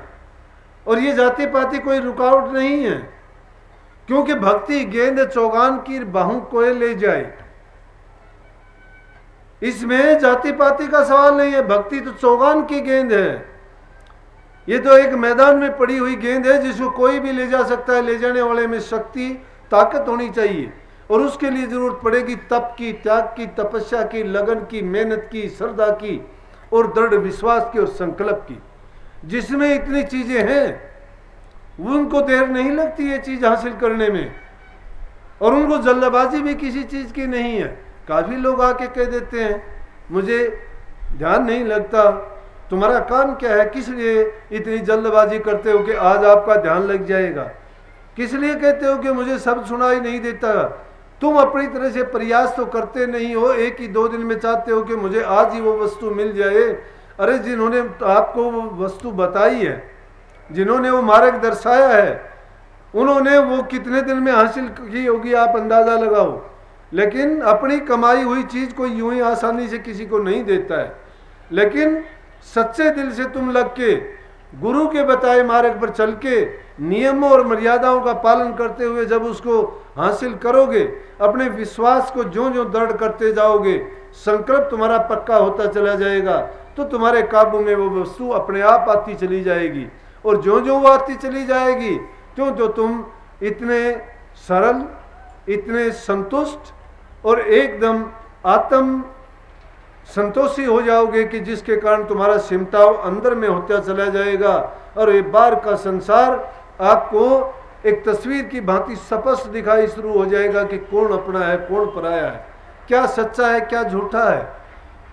और ये जाति पाति कोई रुकावट नहीं है, क्योंकि भक्ति गेंद चौगान की बाहों कोई ले जाए। इसमें जाति पाति का सवाल नहीं है। भक्ति तो चौगान की गेंद है। ये तो एक मैदान में पड़ी हुई गेंद है जिसको कोई भी ले जा सकता है। ले जाने वाले में शक्ति, ताकत होनी चाहिए और उसके लिए जरूरत पड़ेगी तप की, त्याग की, तपस्या की, लगन की, मेहनत की, श्रद्धा की और दृढ़ विश्वास की और संकल्प की। जिसमें इतनी चीजें हैं उनको देर नहीं लगती ये चीज हासिल करने में, और उनको जल्दबाजी भी किसी चीज की नहीं है। काफी लोग आके कह देते हैं मुझे ध्यान नहीं लगता, तुम्हारा काम क्या है, किस लिए इतनी जल्दबाजी करते हो कि आज आपका ध्यान लग जाएगा? किस लिए कहते हो कि मुझे सब सुनाई नहीं देता? तुम अपनी तरह से प्रयास तो करते नहीं हो। एक ही 2 दिन में चाहते हो कि मुझे आज ही वो वस्तु मिल जाए। अरे जिन्होंने आपको वो वस्तु बताई है, जिन्होंने वो मार्ग दर्शाया है, उन्होंने वो कितने दिन में हासिल की होगी आप अंदाजा लगाओ। लेकिन अपनी कमाई हुई चीज को यूं ही आसानी से किसी को नहीं देता है। लेकिन सच्चे दिल से तुम लग के गुरु के बताए मार्ग पर चल के नियमों और मर्यादाओं का पालन करते हुए जब उसको हासिल करोगे, अपने विश्वास को ज्यों ज्यों दृढ़ करते जाओगे, संकल्प तुम्हारा पक्का होता चला जाएगा, तो तुम्हारे काबू में वो वस्तु अपने आप आती चली जाएगी। और ज्यों ज्यों वो आती चली जाएगी त्यों तो तुम इतने सरल, इतने संतुष्ट और एकदम आत्म संतोषी हो जाओगे कि जिसके कारण तुम्हारा सिमटाव अंदर में होता चला जाएगा और ये बाहर का संसार आपको एक तस्वीर की भांति स्पष्ट दिखाई शुरू हो जाएगा कि कौन अपना है, कौन पराया है, क्या सच्चा है, क्या झूठा है।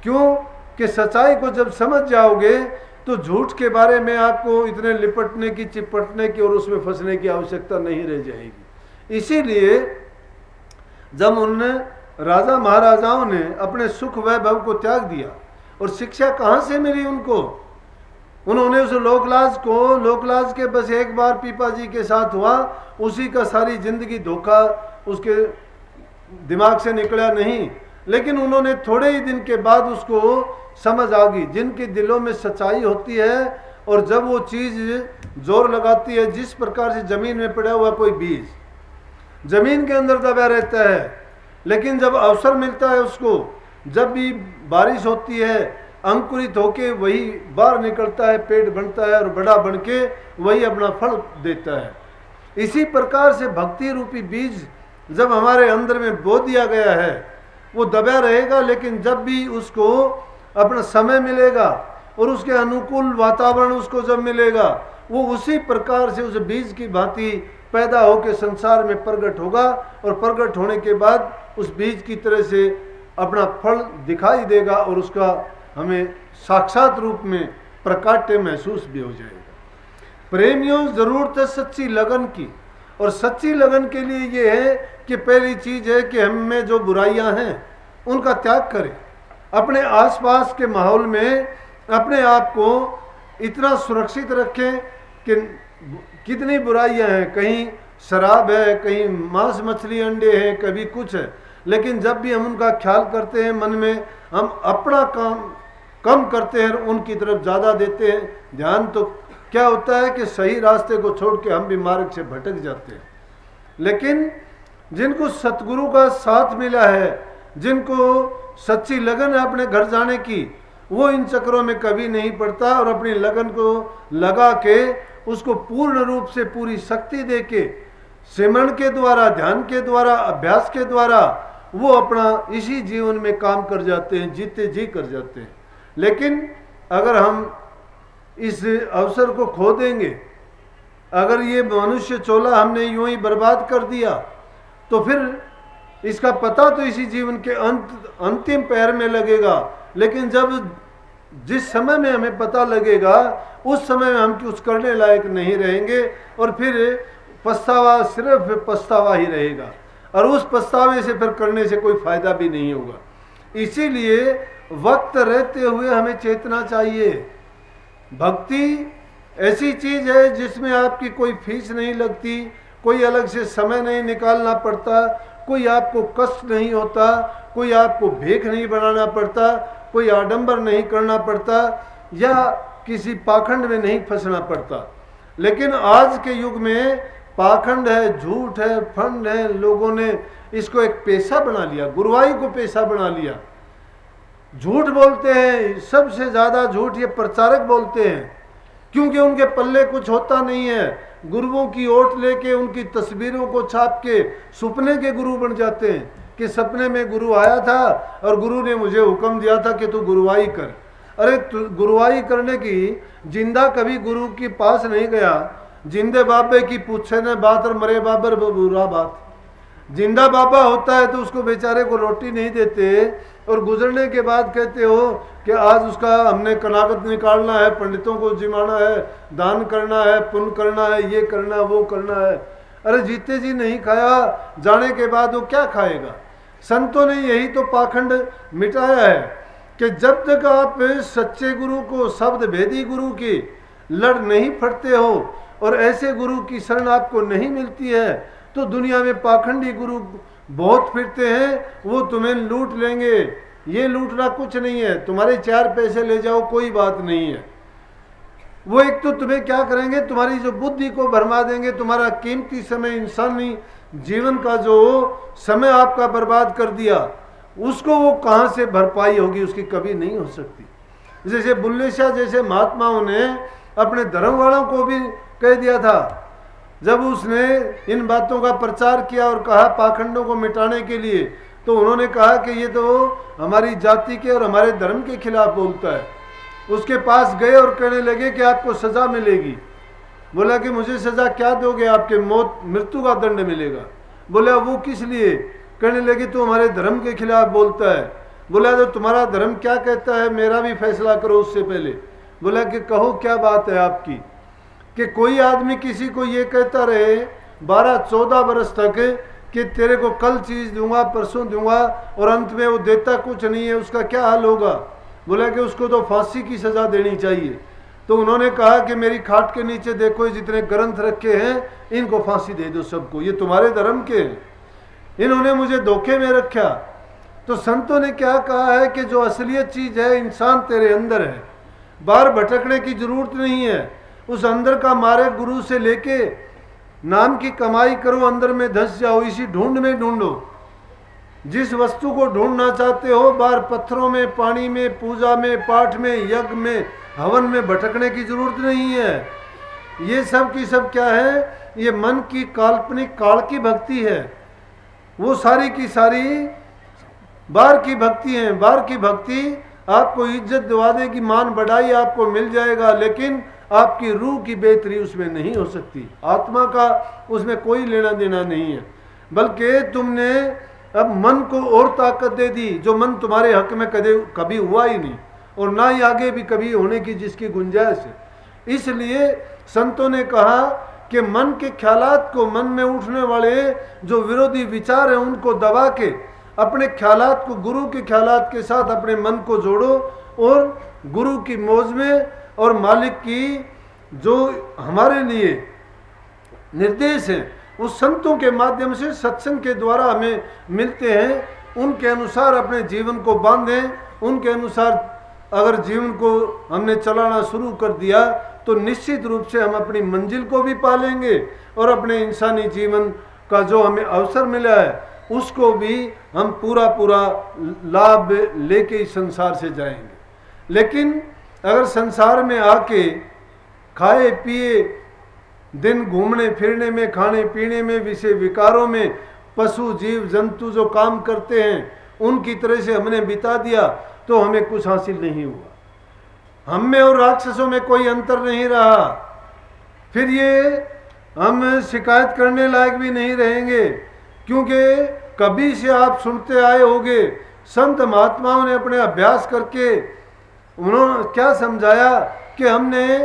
क्यों कि सच्चाई को जब समझ जाओगे तो झूठ के बारे में आपको इतने लिपटने की, चिपटने की और उसमें फंसने की आवश्यकता नहीं रह जाएगी। इसीलिए जब उन राजा महाराजाओं ने अपने सुख वैभव को त्याग दिया, और शिक्षा कहाँ से मिली उनको? उन्होंने उस लोकलाज के बस एक बार पीपा जी के साथ हुआ, उसी का सारी जिंदगी धोखा उसके दिमाग से निकला नहीं, लेकिन उन्होंने थोड़े ही दिन के बाद उसको समझ आ गई। जिनके दिलों में सच्चाई होती है और जब वो चीज़ जोर लगाती है, जिस प्रकार से जमीन में पड़ा हुआ कोई बीज जमीन के अंदर दबा रहता है, लेकिन जब अवसर मिलता है उसको, जब भी बारिश होती है, अंकुरित होके वही बाहर निकलता है, पेड़ बनता है और बड़ा बन के वही अपना फल देता है। इसी प्रकार से भक्ति रूपी बीज जब हमारे अंदर में बो दिया गया है, वो दबा रहेगा, लेकिन जब भी उसको अपना समय मिलेगा और उसके अनुकूल वातावरण उसको जब मिलेगा, वो उसी प्रकार से उस बीज की भांति पैदा होकर संसार में प्रकट होगा और प्रकट होने के बाद उस बीज की तरह से अपना फल दिखाई देगा और उसका हमें साक्षात रूप में प्रकाट्य महसूस भी हो जाएगा। प्रेमियों, जरूरत है सच्ची लगन की, और सच्ची लगन के लिए ये है कि पहली चीज है कि हम में जो बुराइयां हैं उनका त्याग करें। अपने आसपास के माहौल में अपने आप को इतना सुरक्षित रखें कि कितनी बुराइयां हैं, कहीं शराब है, कहीं मांस मछली अंडे हैं, कभी कुछ है, लेकिन जब भी हम उनका ख्याल करते हैं, मन में हम अपना काम कम करते हैं, उनकी तरफ ज़्यादा देते हैं ध्यान, तो क्या होता है कि सही रास्ते को छोड़ के हम भी मार्ग से भटक जाते हैं। लेकिन जिनको सतगुरु का साथ मिला है, जिनको सच्ची लगन है अपने घर जाने की, वो इन चक्रों में कभी नहीं पड़ता और अपनी लगन को लगा के उसको पूर्ण रूप से पूरी शक्ति दे के सिमरण के द्वारा, ध्यान के द्वारा, अभ्यास के द्वारा वो अपना इसी जीवन में काम कर जाते हैं, जीते जी कर जाते हैं। लेकिन अगर हम इस अवसर को खो देंगे, अगर ये मनुष्य चोला हमने यूं ही बर्बाद कर दिया, तो फिर इसका पता तो इसी जीवन के अंतिम पैर में लगेगा, लेकिन जब जिस समय में हमें पता लगेगा उस समय में हम कुछ करने लायक नहीं रहेंगे और फिर पछतावा, सिर्फ पछतावा ही रहेगा और उस पछतावे से फिर करने से कोई फायदा भी नहीं होगा। इसीलिए वक्त रहते हुए हमें चेतना चाहिए। भक्ति ऐसी चीज है जिसमें आपकी कोई फीस नहीं लगती, कोई अलग से समय नहीं निकालना पड़ता, कोई आपको कष्ट नहीं होता, कोई आपको भेख नहीं बनाना पड़ता, कोई आडंबर नहीं करना पड़ता या किसी पाखंड में नहीं फंसना पड़ता। लेकिन आज के युग में पाखंड है, झूठ है, फंड है, लोगों ने इसको एक पेशा बना लिया, गुरुवाई को पेशा बना लिया। झूठ बोलते हैं, सबसे ज्यादा झूठ ये प्रचारक बोलते हैं, क्योंकि उनके पल्ले कुछ होता नहीं है। गुरुओं की ओट लेके उनकी तस्वीरों को छाप के सपने के गुरु बन जाते हैं कि सपने में गुरु आया था और गुरु ने मुझे हुक्म दिया था कि तू गुरुवाई कर। अरे गुरुवाई करने की, जिंदा कभी गुरु के पास नहीं गया, जिंदे बाबे की पूछे न बात और मरे बाबर बुरा बात। जिंदा बाबा होता है तो उसको बेचारे को रोटी नहीं देते और गुजरने के बाद कहते हो कि आज उसका हमने कनागत निकालना है, पंडितों को जिमाना है, दान करना है, पुण्य करना है, ये करना वो करना है। अरे जीते जी नहीं खाया, जाने के बाद वो क्या खाएगा। संतों ने यही तो पाखंड मिटाया है कि जब तक आप सच्चे गुरु को, शब्द भेदी गुरु की लड़ नहीं फटते हो और ऐसे गुरु की शरण आपको नहीं मिलती है, तो दुनिया में पाखंडी गुरु बहुत फिरते हैं, वो तुम्हें लूट लेंगे। ये लूटना कुछ नहीं है, तुम्हारे 4 पैसे ले जाओ कोई बात नहीं है। वो एक तो तुम्हें क्या करेंगे, तुम्हारी जो बुद्धि को भरमा देंगे, तुम्हारा कीमती समय, इंसानी जीवन का जो समय आपका बर्बाद कर दिया, उसको वो कहाँ से भरपाई होगी, उसकी कभी नहीं हो सकती। जैसे बुल्ले शाह जैसे महात्माओं ने अपने धर्म वालों को भी कह दिया था, जब उसने इन बातों का प्रचार किया और कहा पाखंडों को मिटाने के लिए, तो उन्होंने कहा कि ये तो हमारी जाति के और हमारे धर्म के खिलाफ बोलता है। उसके पास गए और कहने लगे कि आपको सजा मिलेगी। बोला कि मुझे सजा क्या दोगे, आपके मौत, मृत्यु का दंड मिलेगा। बोला वो किस लिए? कहने लगे तो हमारे धर्म के खिलाफ बोलता है। बोला तो तुम्हारा धर्म क्या कहता है, मेरा भी फैसला करो उससे पहले। बोला कि कहो क्या बात है आपकी, कि कोई आदमी किसी को ये कहता रहे 12-14 बरस तक कि तेरे को कल चीज दूंगा, परसों दूंगा, और अंत में वो देता कुछ नहीं है, उसका क्या हाल होगा। बोला कि उसको तो फांसी की सजा देनी चाहिए। तो उन्होंने कहा कि मेरी खाट के नीचे देखो, जितने ग्रंथ रखे हैं इनको फांसी दे दो सबको, ये तुम्हारे धर्म के हैं। इन्होंने मुझे धोखे में रखा। तो संतों ने क्या कहा है कि जो असलियत चीज है इंसान तेरे अंदर है, बाहर भटकने की जरूरत नहीं है। उस अंदर का मार्ग गुरु से लेके नाम की कमाई करो, अंदर में धंस जाओ, इसी ढूंढ में ढूंढो। जिस वस्तु को ढूंढना चाहते हो, बाहर पत्थरों में, पानी में, पूजा में, पाठ में, यज्ञ में, हवन में भटकने की जरूरत नहीं है। ये सब की सब क्या है? ये मन की काल्पनिक काल की भक्ति है। वो सारी की सारी बाहर की भक्ति है। बाहर की भक्ति आपको इज्जत दिवा देगी, मान बढ़ाई आपको मिल जाएगा, लेकिन आपकी रूह की बेहतरी उसमें नहीं हो सकती। आत्मा का उसमें कोई लेना देना नहीं है। बल्कि तुमने अब मन को और ताकत दे दी, जो मन तुम्हारे हक में कभी हुआ ही नहीं और ना ही आगे भी कभी होने की जिसकी गुंजाइश है। इसलिए संतों ने कहा कि मन के ख्यालात को, मन में उठने वाले जो विरोधी विचार हैं उनको दबा के अपने ख्यालात को गुरु के ख्यालात के साथ अपने मन को जोड़ो और गुरु की मौज में और मालिक की जो हमारे लिए निर्देश है उस संतों के माध्यम से, सत्संग के द्वारा हमें मिलते हैं, उनके अनुसार अपने जीवन को बांधें। उनके अनुसार अगर जीवन को हमने चलाना शुरू कर दिया तो निश्चित रूप से हम अपनी मंजिल को भी पालेंगे और अपने इंसानी जीवन का जो हमें अवसर मिला है उसको भी हम पूरा लाभ लेके इस संसार से जाएंगे। लेकिन अगर संसार में आके खाए पिए, दिन घूमने फिरने में, खाने पीने में, विषय विकारों में, पशु जीव जंतु जो काम करते हैं उनकी तरह से हमने बिता दिया तो हमें कुछ हासिल नहीं हुआ। हम में और राक्षसों में कोई अंतर नहीं रहा। फिर ये हम शिकायत करने लायक भी नहीं रहेंगे, क्योंकि कभी से आप सुनते आए होंगे संत महात्माओं ने अपने अभ्यास करके उन्होंने क्या समझाया कि हमने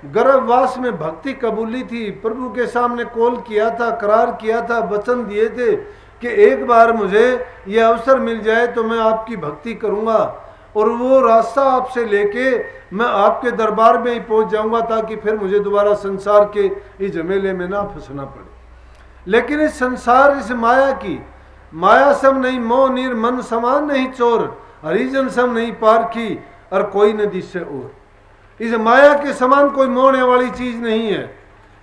गर्भवास में भक्ति कबूली थी, प्रभु के सामने कॉल किया था, करार किया था, वचन दिए थे कि एक बार मुझे ये अवसर मिल जाए तो मैं आपकी भक्ति करूंगा और वो रास्ता आपसे लेके मैं आपके दरबार में ही पहुंच जाऊंगा ताकि फिर मुझे दोबारा संसार के इस झमेले में ना फंसना पड़े। लेकिन इस संसार, इस माया की, माया सम नहीं मोह नीर, मन समान नहीं चोर, हरिजन सम नहीं पारखी और कोई नदी से और। इस माया के समान कोई मोहने वाली चीज नहीं है।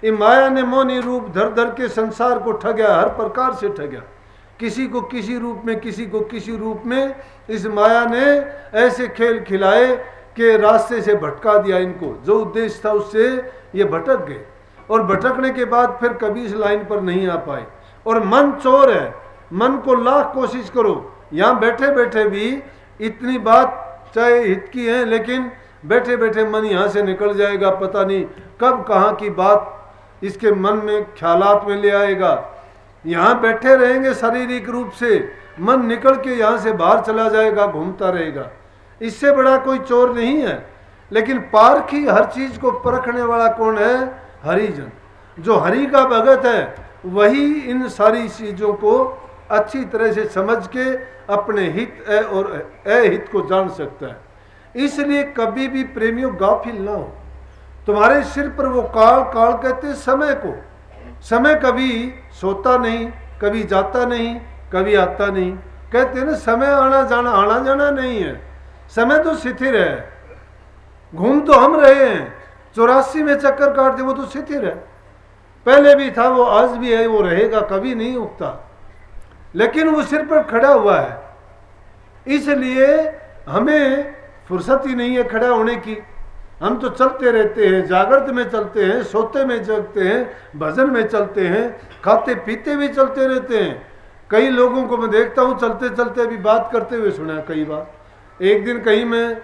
ये माया ने मोहनी रूप धर धर के संसार को ठगया, हर प्रकार से ठगया, किसी को किसी रूप में, किसी को किसी रूप में। इस माया ने ऐसे खेल खिलाए कि रास्ते से भटका दिया इनको, जो उद्देश्य था उससे ये भटक गए और भटकने के बाद फिर कभी इस लाइन पर नहीं आ पाए। और मन चोर है, मन को लाख कोशिश करो, यहाँ बैठे बैठे भी इतनी बात चाहे हित की है, लेकिन बैठे बैठे मन यहाँ से निकल जाएगा, पता नहीं कब कहाँ की बात इसके मन में ख्यालात में ले आएगा। यहाँ बैठे रहेंगे शारीरिक रूप से, मन निकल के यहाँ से बाहर चला जाएगा, घूमता रहेगा। इससे बड़ा कोई चोर नहीं है। लेकिन पारखी, हर चीज को परखने वाला कौन है? हरिजन। जो हरि का भगत है वही इन सारी चीजों को अच्छी तरह से समझ के अपने हित और अहित को जान सकता है। इसलिए कभी भी प्रेमियों गाफिल ना हो। तुम्हारे सिर पर वो काल, काल कहते समय को, समय कभी सोता नहीं, कभी जाता नहीं, कभी आता नहीं। कहते ना समय आना जाना नहीं है, समय तो शिथिर है। घूम तो हम रहे हैं, 84 में चक्कर काटते, वो तो शिथिर है, पहले भी था, वो आज भी है, वो रहेगा, कभी नहीं उगता, लेकिन वो सिर पर खड़ा हुआ है। इसलिए हमें फुर्सत ही नहीं है खड़ा होने की। हम तो चलते रहते हैं, जागृत में चलते हैं, सोते में चलते हैं, भजन में चलते हैं, खाते पीते भी चलते रहते हैं। कई लोगों को मैं देखता हूँ चलते चलते भी बात करते हुए सुना कई बार। एक दिन कहीं मैं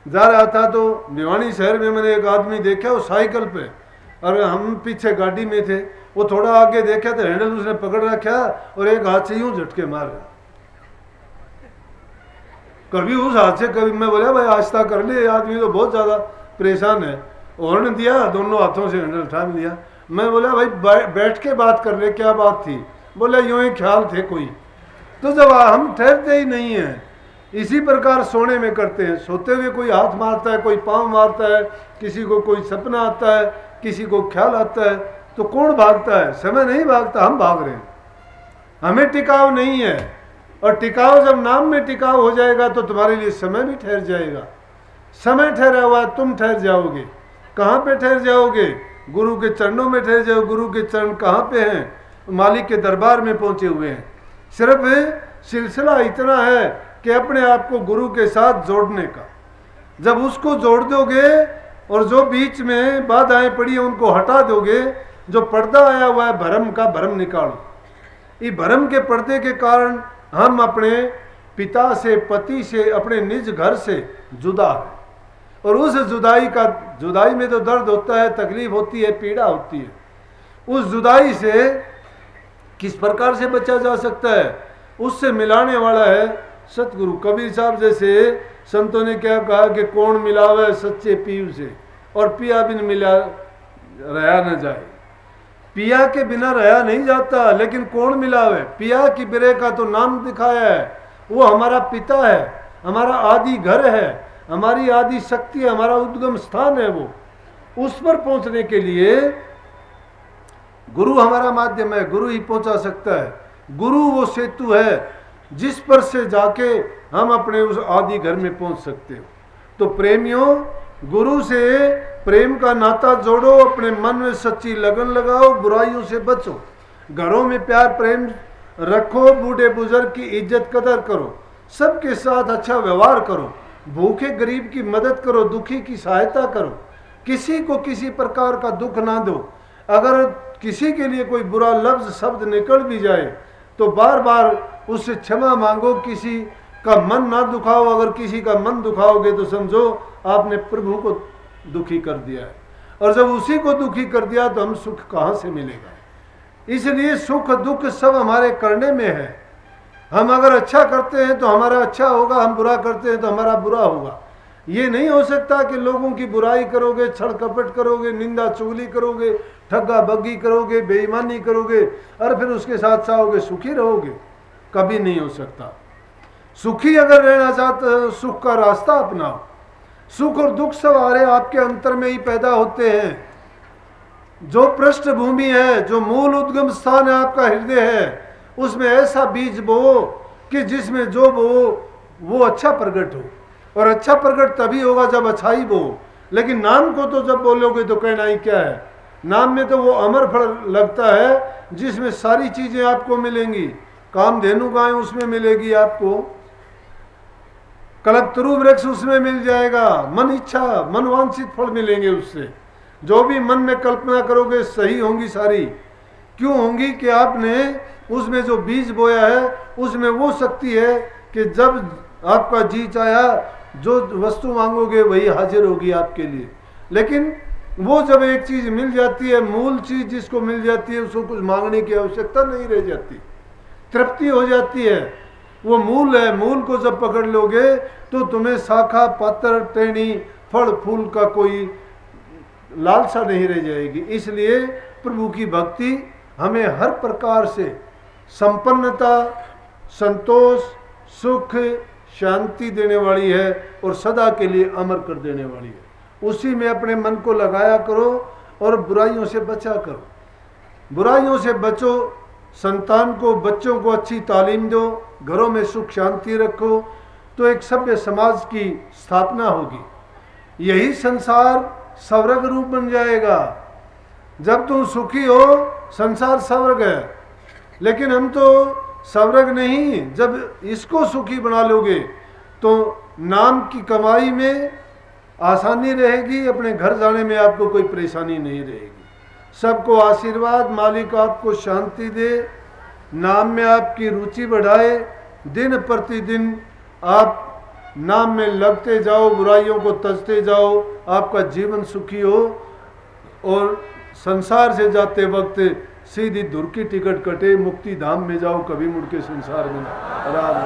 जा रहा था तो भिवानी शहर में मैंने एक आदमी देखा, वो साइकिल पे, और हम पीछे गाड़ी में थे। वो थोड़ा आगे देखा तो हैंडल उसने पकड़ रखा और एक हाथ से यूं झटके मार रहा। कभी उस हाथ से कभी, मैं बोला भाई आस्था कर ले, आदमी तो बहुत ज्यादा परेशान है। हॉर्न दिया, दोनों हाथों से हैंडल थाम लिया। मैं बोला भाई बैठ के बात कर ले, क्या बात थी? बोला यूं ही ख्याल थे कोई। तो जब हम ठहरते ही नहीं है, इसी प्रकार सोने में करते हैं। सोते हुए कोई हाथ मारता है, कोई पाँव मारता है, किसी को कोई सपना आता है, किसी को ख्याल आता है, तो कौन भागता है? समय नहीं भागता, हम भाग रहे हैं। हमें टिकाव नहीं है। और टिकाव जब नाम में टिकाव हो जाएगा तो तुम्हारे लिए समय भी ठहर जाएगा। समय ठहरा हुआ तुम ठहर जाओगे। कहाँ पे ठहर जाओगे? गुरु के चरणों में ठहर जाओ। गुरु के चरण कहाँ पे हैं? मालिक के दरबार में पहुंचे हुए हैं। सिर्फ सिलसिला इतना है कि अपने आप को गुरु के साथ जोड़ने का। जब उसको जोड़ दोगे और जो बीच में बाधाएं पड़ी हैं उनको हटा दोगे, जो पर्दा आया हुआ है भरम का, भरम निकालो। इस भरम के पर्दे के कारण हम अपने पिता से, पति से, अपने निज घर से जुदा है। और उस जुदाई में तो दर्द होता है, तकलीफ होती है, पीड़ा होती है। उस जुदाई से किस प्रकार से बचा जा सकता है? उससे मिलाने वाला है सतगुरु। कबीर साहब जैसे संतों ने क्या कहा कि कौन मिलावे सच्चे पीव से, और पिया बिन मिला रहा न जाए। पिया के बिना रहा नहीं जाता, लेकिन कौन मिलावे? पिया की बिरे का तो नाम दिखाया है। वो हमारा पिता है, हमारा आदि घर है, हमारी आदि शक्ति है, हमारा उद्गम स्थान है। वो उस पर पहुंचने के लिए गुरु हमारा माध्यम है। गुरु ही पहुंचा सकता है। गुरु वो सेतु है जिस पर से जाके हम अपने उस आदि घर में पहुंच सकते हो। तो प्रेमियों, गुरु से प्रेम का नाता जोड़ो, अपने मन में सच्ची लगन लगाओ, बुराइयों से बचो, घरों में प्यार प्रेम रखो, बूढ़े बुजुर्ग की इज्जत कदर करो, सबके साथ अच्छा व्यवहार करो, भूखे गरीब की मदद करो, दुखी की सहायता करो, किसी को किसी प्रकार का दुख ना दो। अगर किसी के लिए कोई बुरा लफ्ज शब्द निकल भी जाए तो बार बार उससे क्षमा मांगो, किसी का मन ना दुखाओ। अगर किसी का मन दुखाओगे तो समझो आपने प्रभु को दुखी कर दिया है, और जब उसी को दुखी कर दिया तो हम सुख कहाँ से मिलेगा? इसलिए सुख दुख सब हमारे करने में है। हम अगर अच्छा करते हैं तो हमारा अच्छा होगा, हम बुरा करते हैं तो हमारा बुरा होगा। ये नहीं हो सकता कि लोगों की बुराई करोगे, छल कपट करोगे, निंदा चुगली करोगे, ठग्गा बग्गी करोगे, बेईमानी करोगे और फिर उसके साथ चाहोगे सुखी रहोगे। कभी नहीं हो सकता। सुखी अगर रहना चाहते हो, सुख का रास्ता अपनाओ। सुख और दुख सवारे आपके अंतर में ही पैदा होते हैं। जो पृष्ठभूमि है, जो मूल उद्गम स्थान है आपका हृदय है, उसमें ऐसा बीज बो कि जिसमें जो बो वो अच्छा प्रकट हो। और अच्छा प्रकट तभी होगा जब अच्छाई बो। लेकिन नाम को तो जब बोलोगे तो कहना ही क्या है? नाम में तो वो अमर फल लगता है जिसमें सारी चीजें आपको मिलेंगी। कामधेनु गाय उसमें मिलेगी आपको, कल्पतरु वृक्ष उसमें मिल जाएगा, मन इच्छा मनवांछित फल मिलेंगे उससे। जो भी मन में कल्पना करोगे सही होंगी सारी। क्यों होंगी? कि आपने उसमें जो बीज बोया है उसमें वो शक्ति है कि जब आपका जी चाहा जो वस्तु मांगोगे वही हाजिर होगी आपके लिए। लेकिन वो जब एक चीज मिल जाती है, मूल चीज जिसको मिल जाती है, उसको कुछ मांगने की आवश्यकता नहीं रह जाती, तृप्ति हो जाती है। वो मूल है। मूल को जब पकड़ लोगे तो तुम्हें शाखा पत्र टहनी फल फूल का कोई लालसा नहीं रह जाएगी। इसलिए प्रभु की भक्ति हमें हर प्रकार से संपन्नता, संतोष, सुख, शांति देने वाली है और सदा के लिए अमर कर देने वाली है। उसी में अपने मन को लगाया करो और बुराइयों से बचा करो। बुराइयों से बचो, संतान को, बच्चों को अच्छी तालीम दो, घरों में सुख शांति रखो, तो एक सभ्य समाज की स्थापना होगी। यही संसार स्वर्ग रूप बन जाएगा। जब तुम सुखी हो संसार स्वर्ग है। लेकिन हम तो स्वर्ग नहीं, जब इसको सुखी बना लोगे तो नाम की कमाई में आसानी रहेगी, अपने घर जाने में आपको कोई परेशानी नहीं रहेगी। सबको आशीर्वाद, मालिक आपको शांति दे, नाम में आपकी रुचि बढ़ाए, दिन प्रतिदिन आप नाम में लगते जाओ, बुराइयों को तजते जाओ, आपका जीवन सुखी हो और संसार से जाते वक्त सीधी धुर की टिकट कटे, मुक्ति धाम में जाओ, कभी मुड़ के संसार में राम।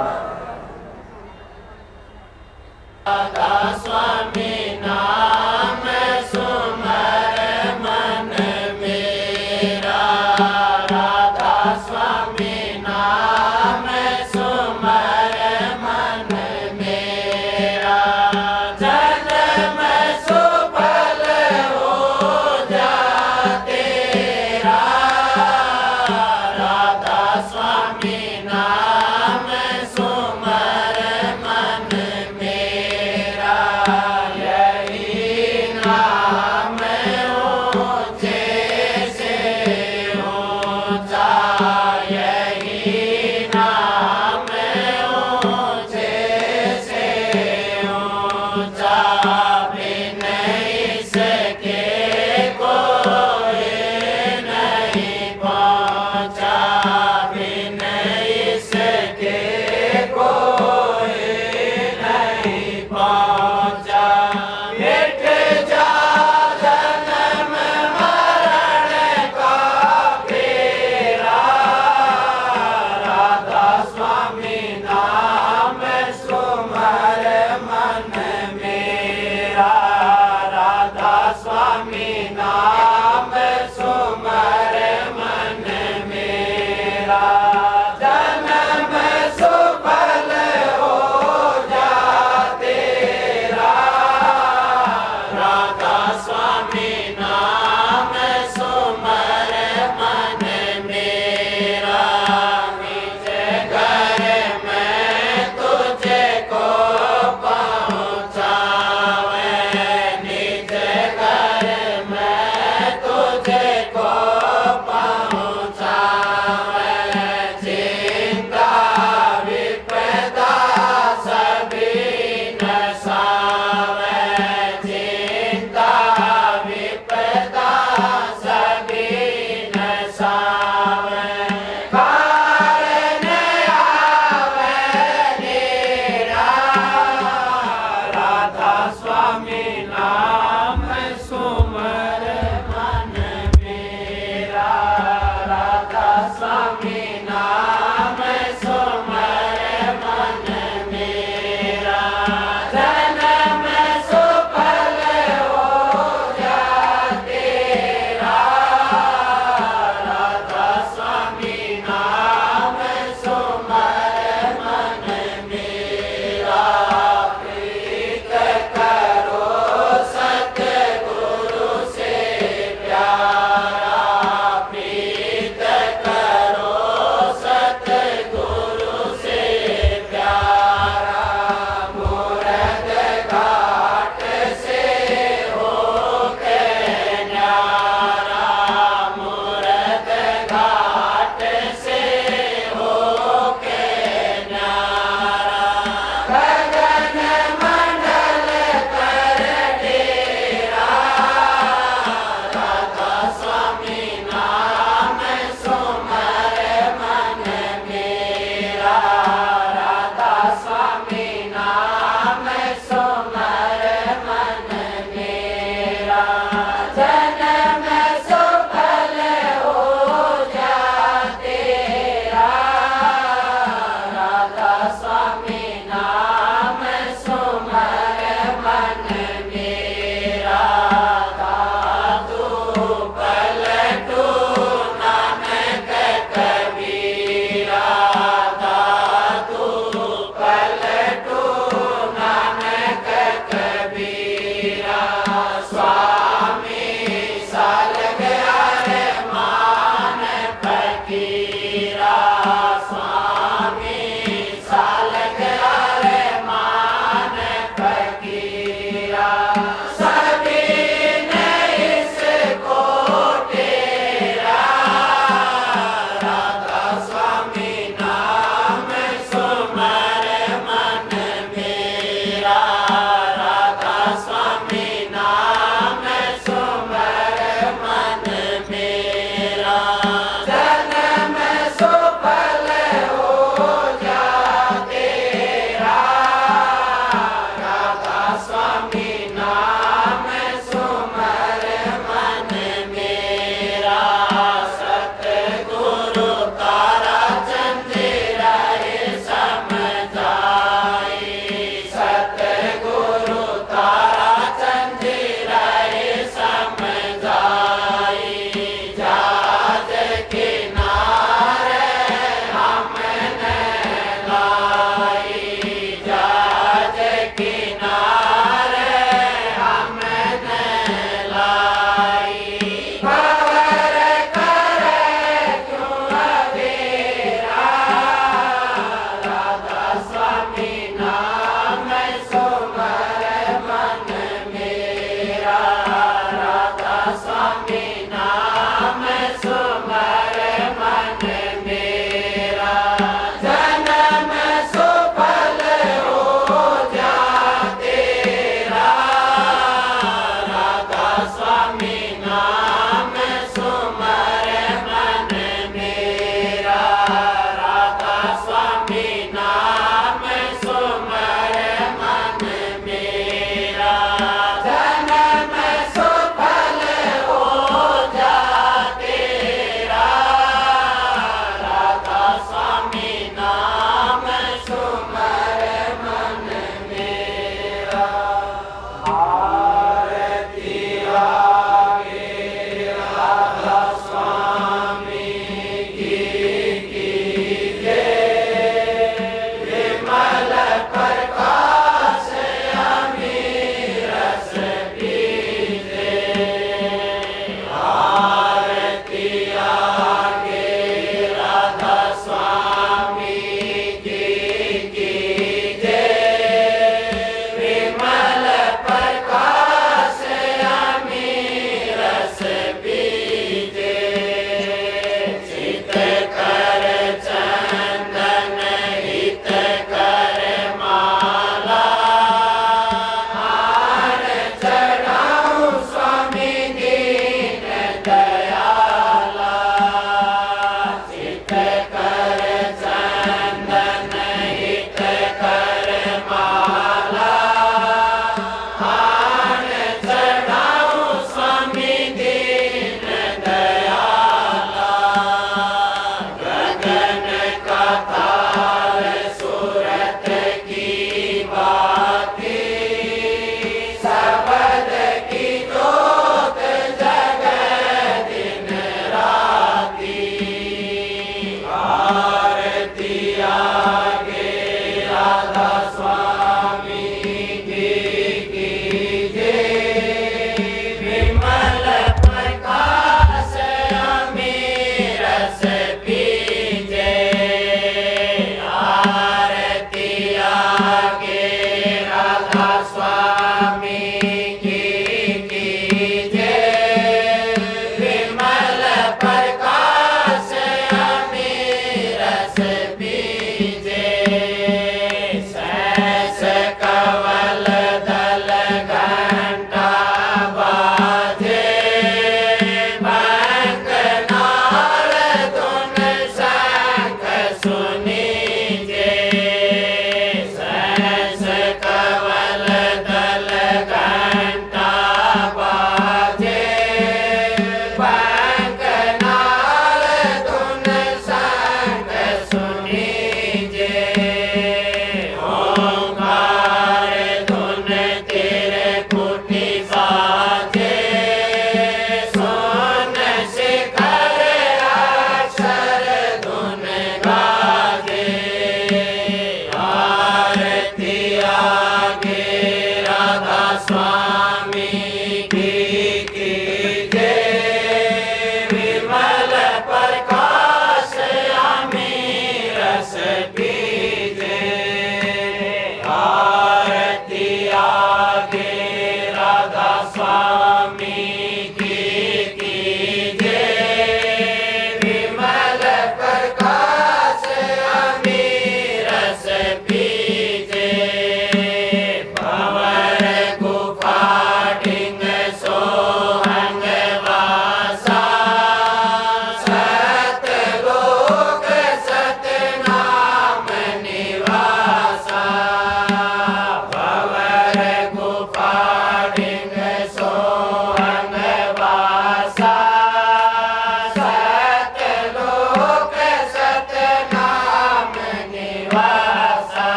राधा स्वामी नाम सुमर मन मेरा, राधा स्वामी नाम सुमर मन मेरा, जन्म सुफल हो जा तेरा, राधा स्वामी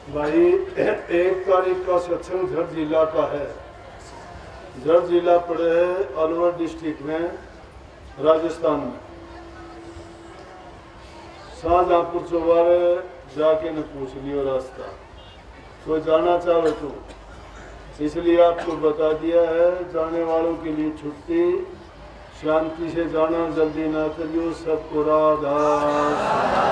भाई 1 तारीख का सत्संग झर जिला का है। झर जिला पड़े है अलवर डिस्ट्रिक्ट में, राजस्थान में। शाहजहाँपुर चौबारे जाके न पूछ लियो रास्ता, कोई जाना चाहे तो, इसलिए आपको बता दिया है। जाने वालों के लिए छुट्टी, शांति से जाना, जल्दी ना करियो। सबको राधा।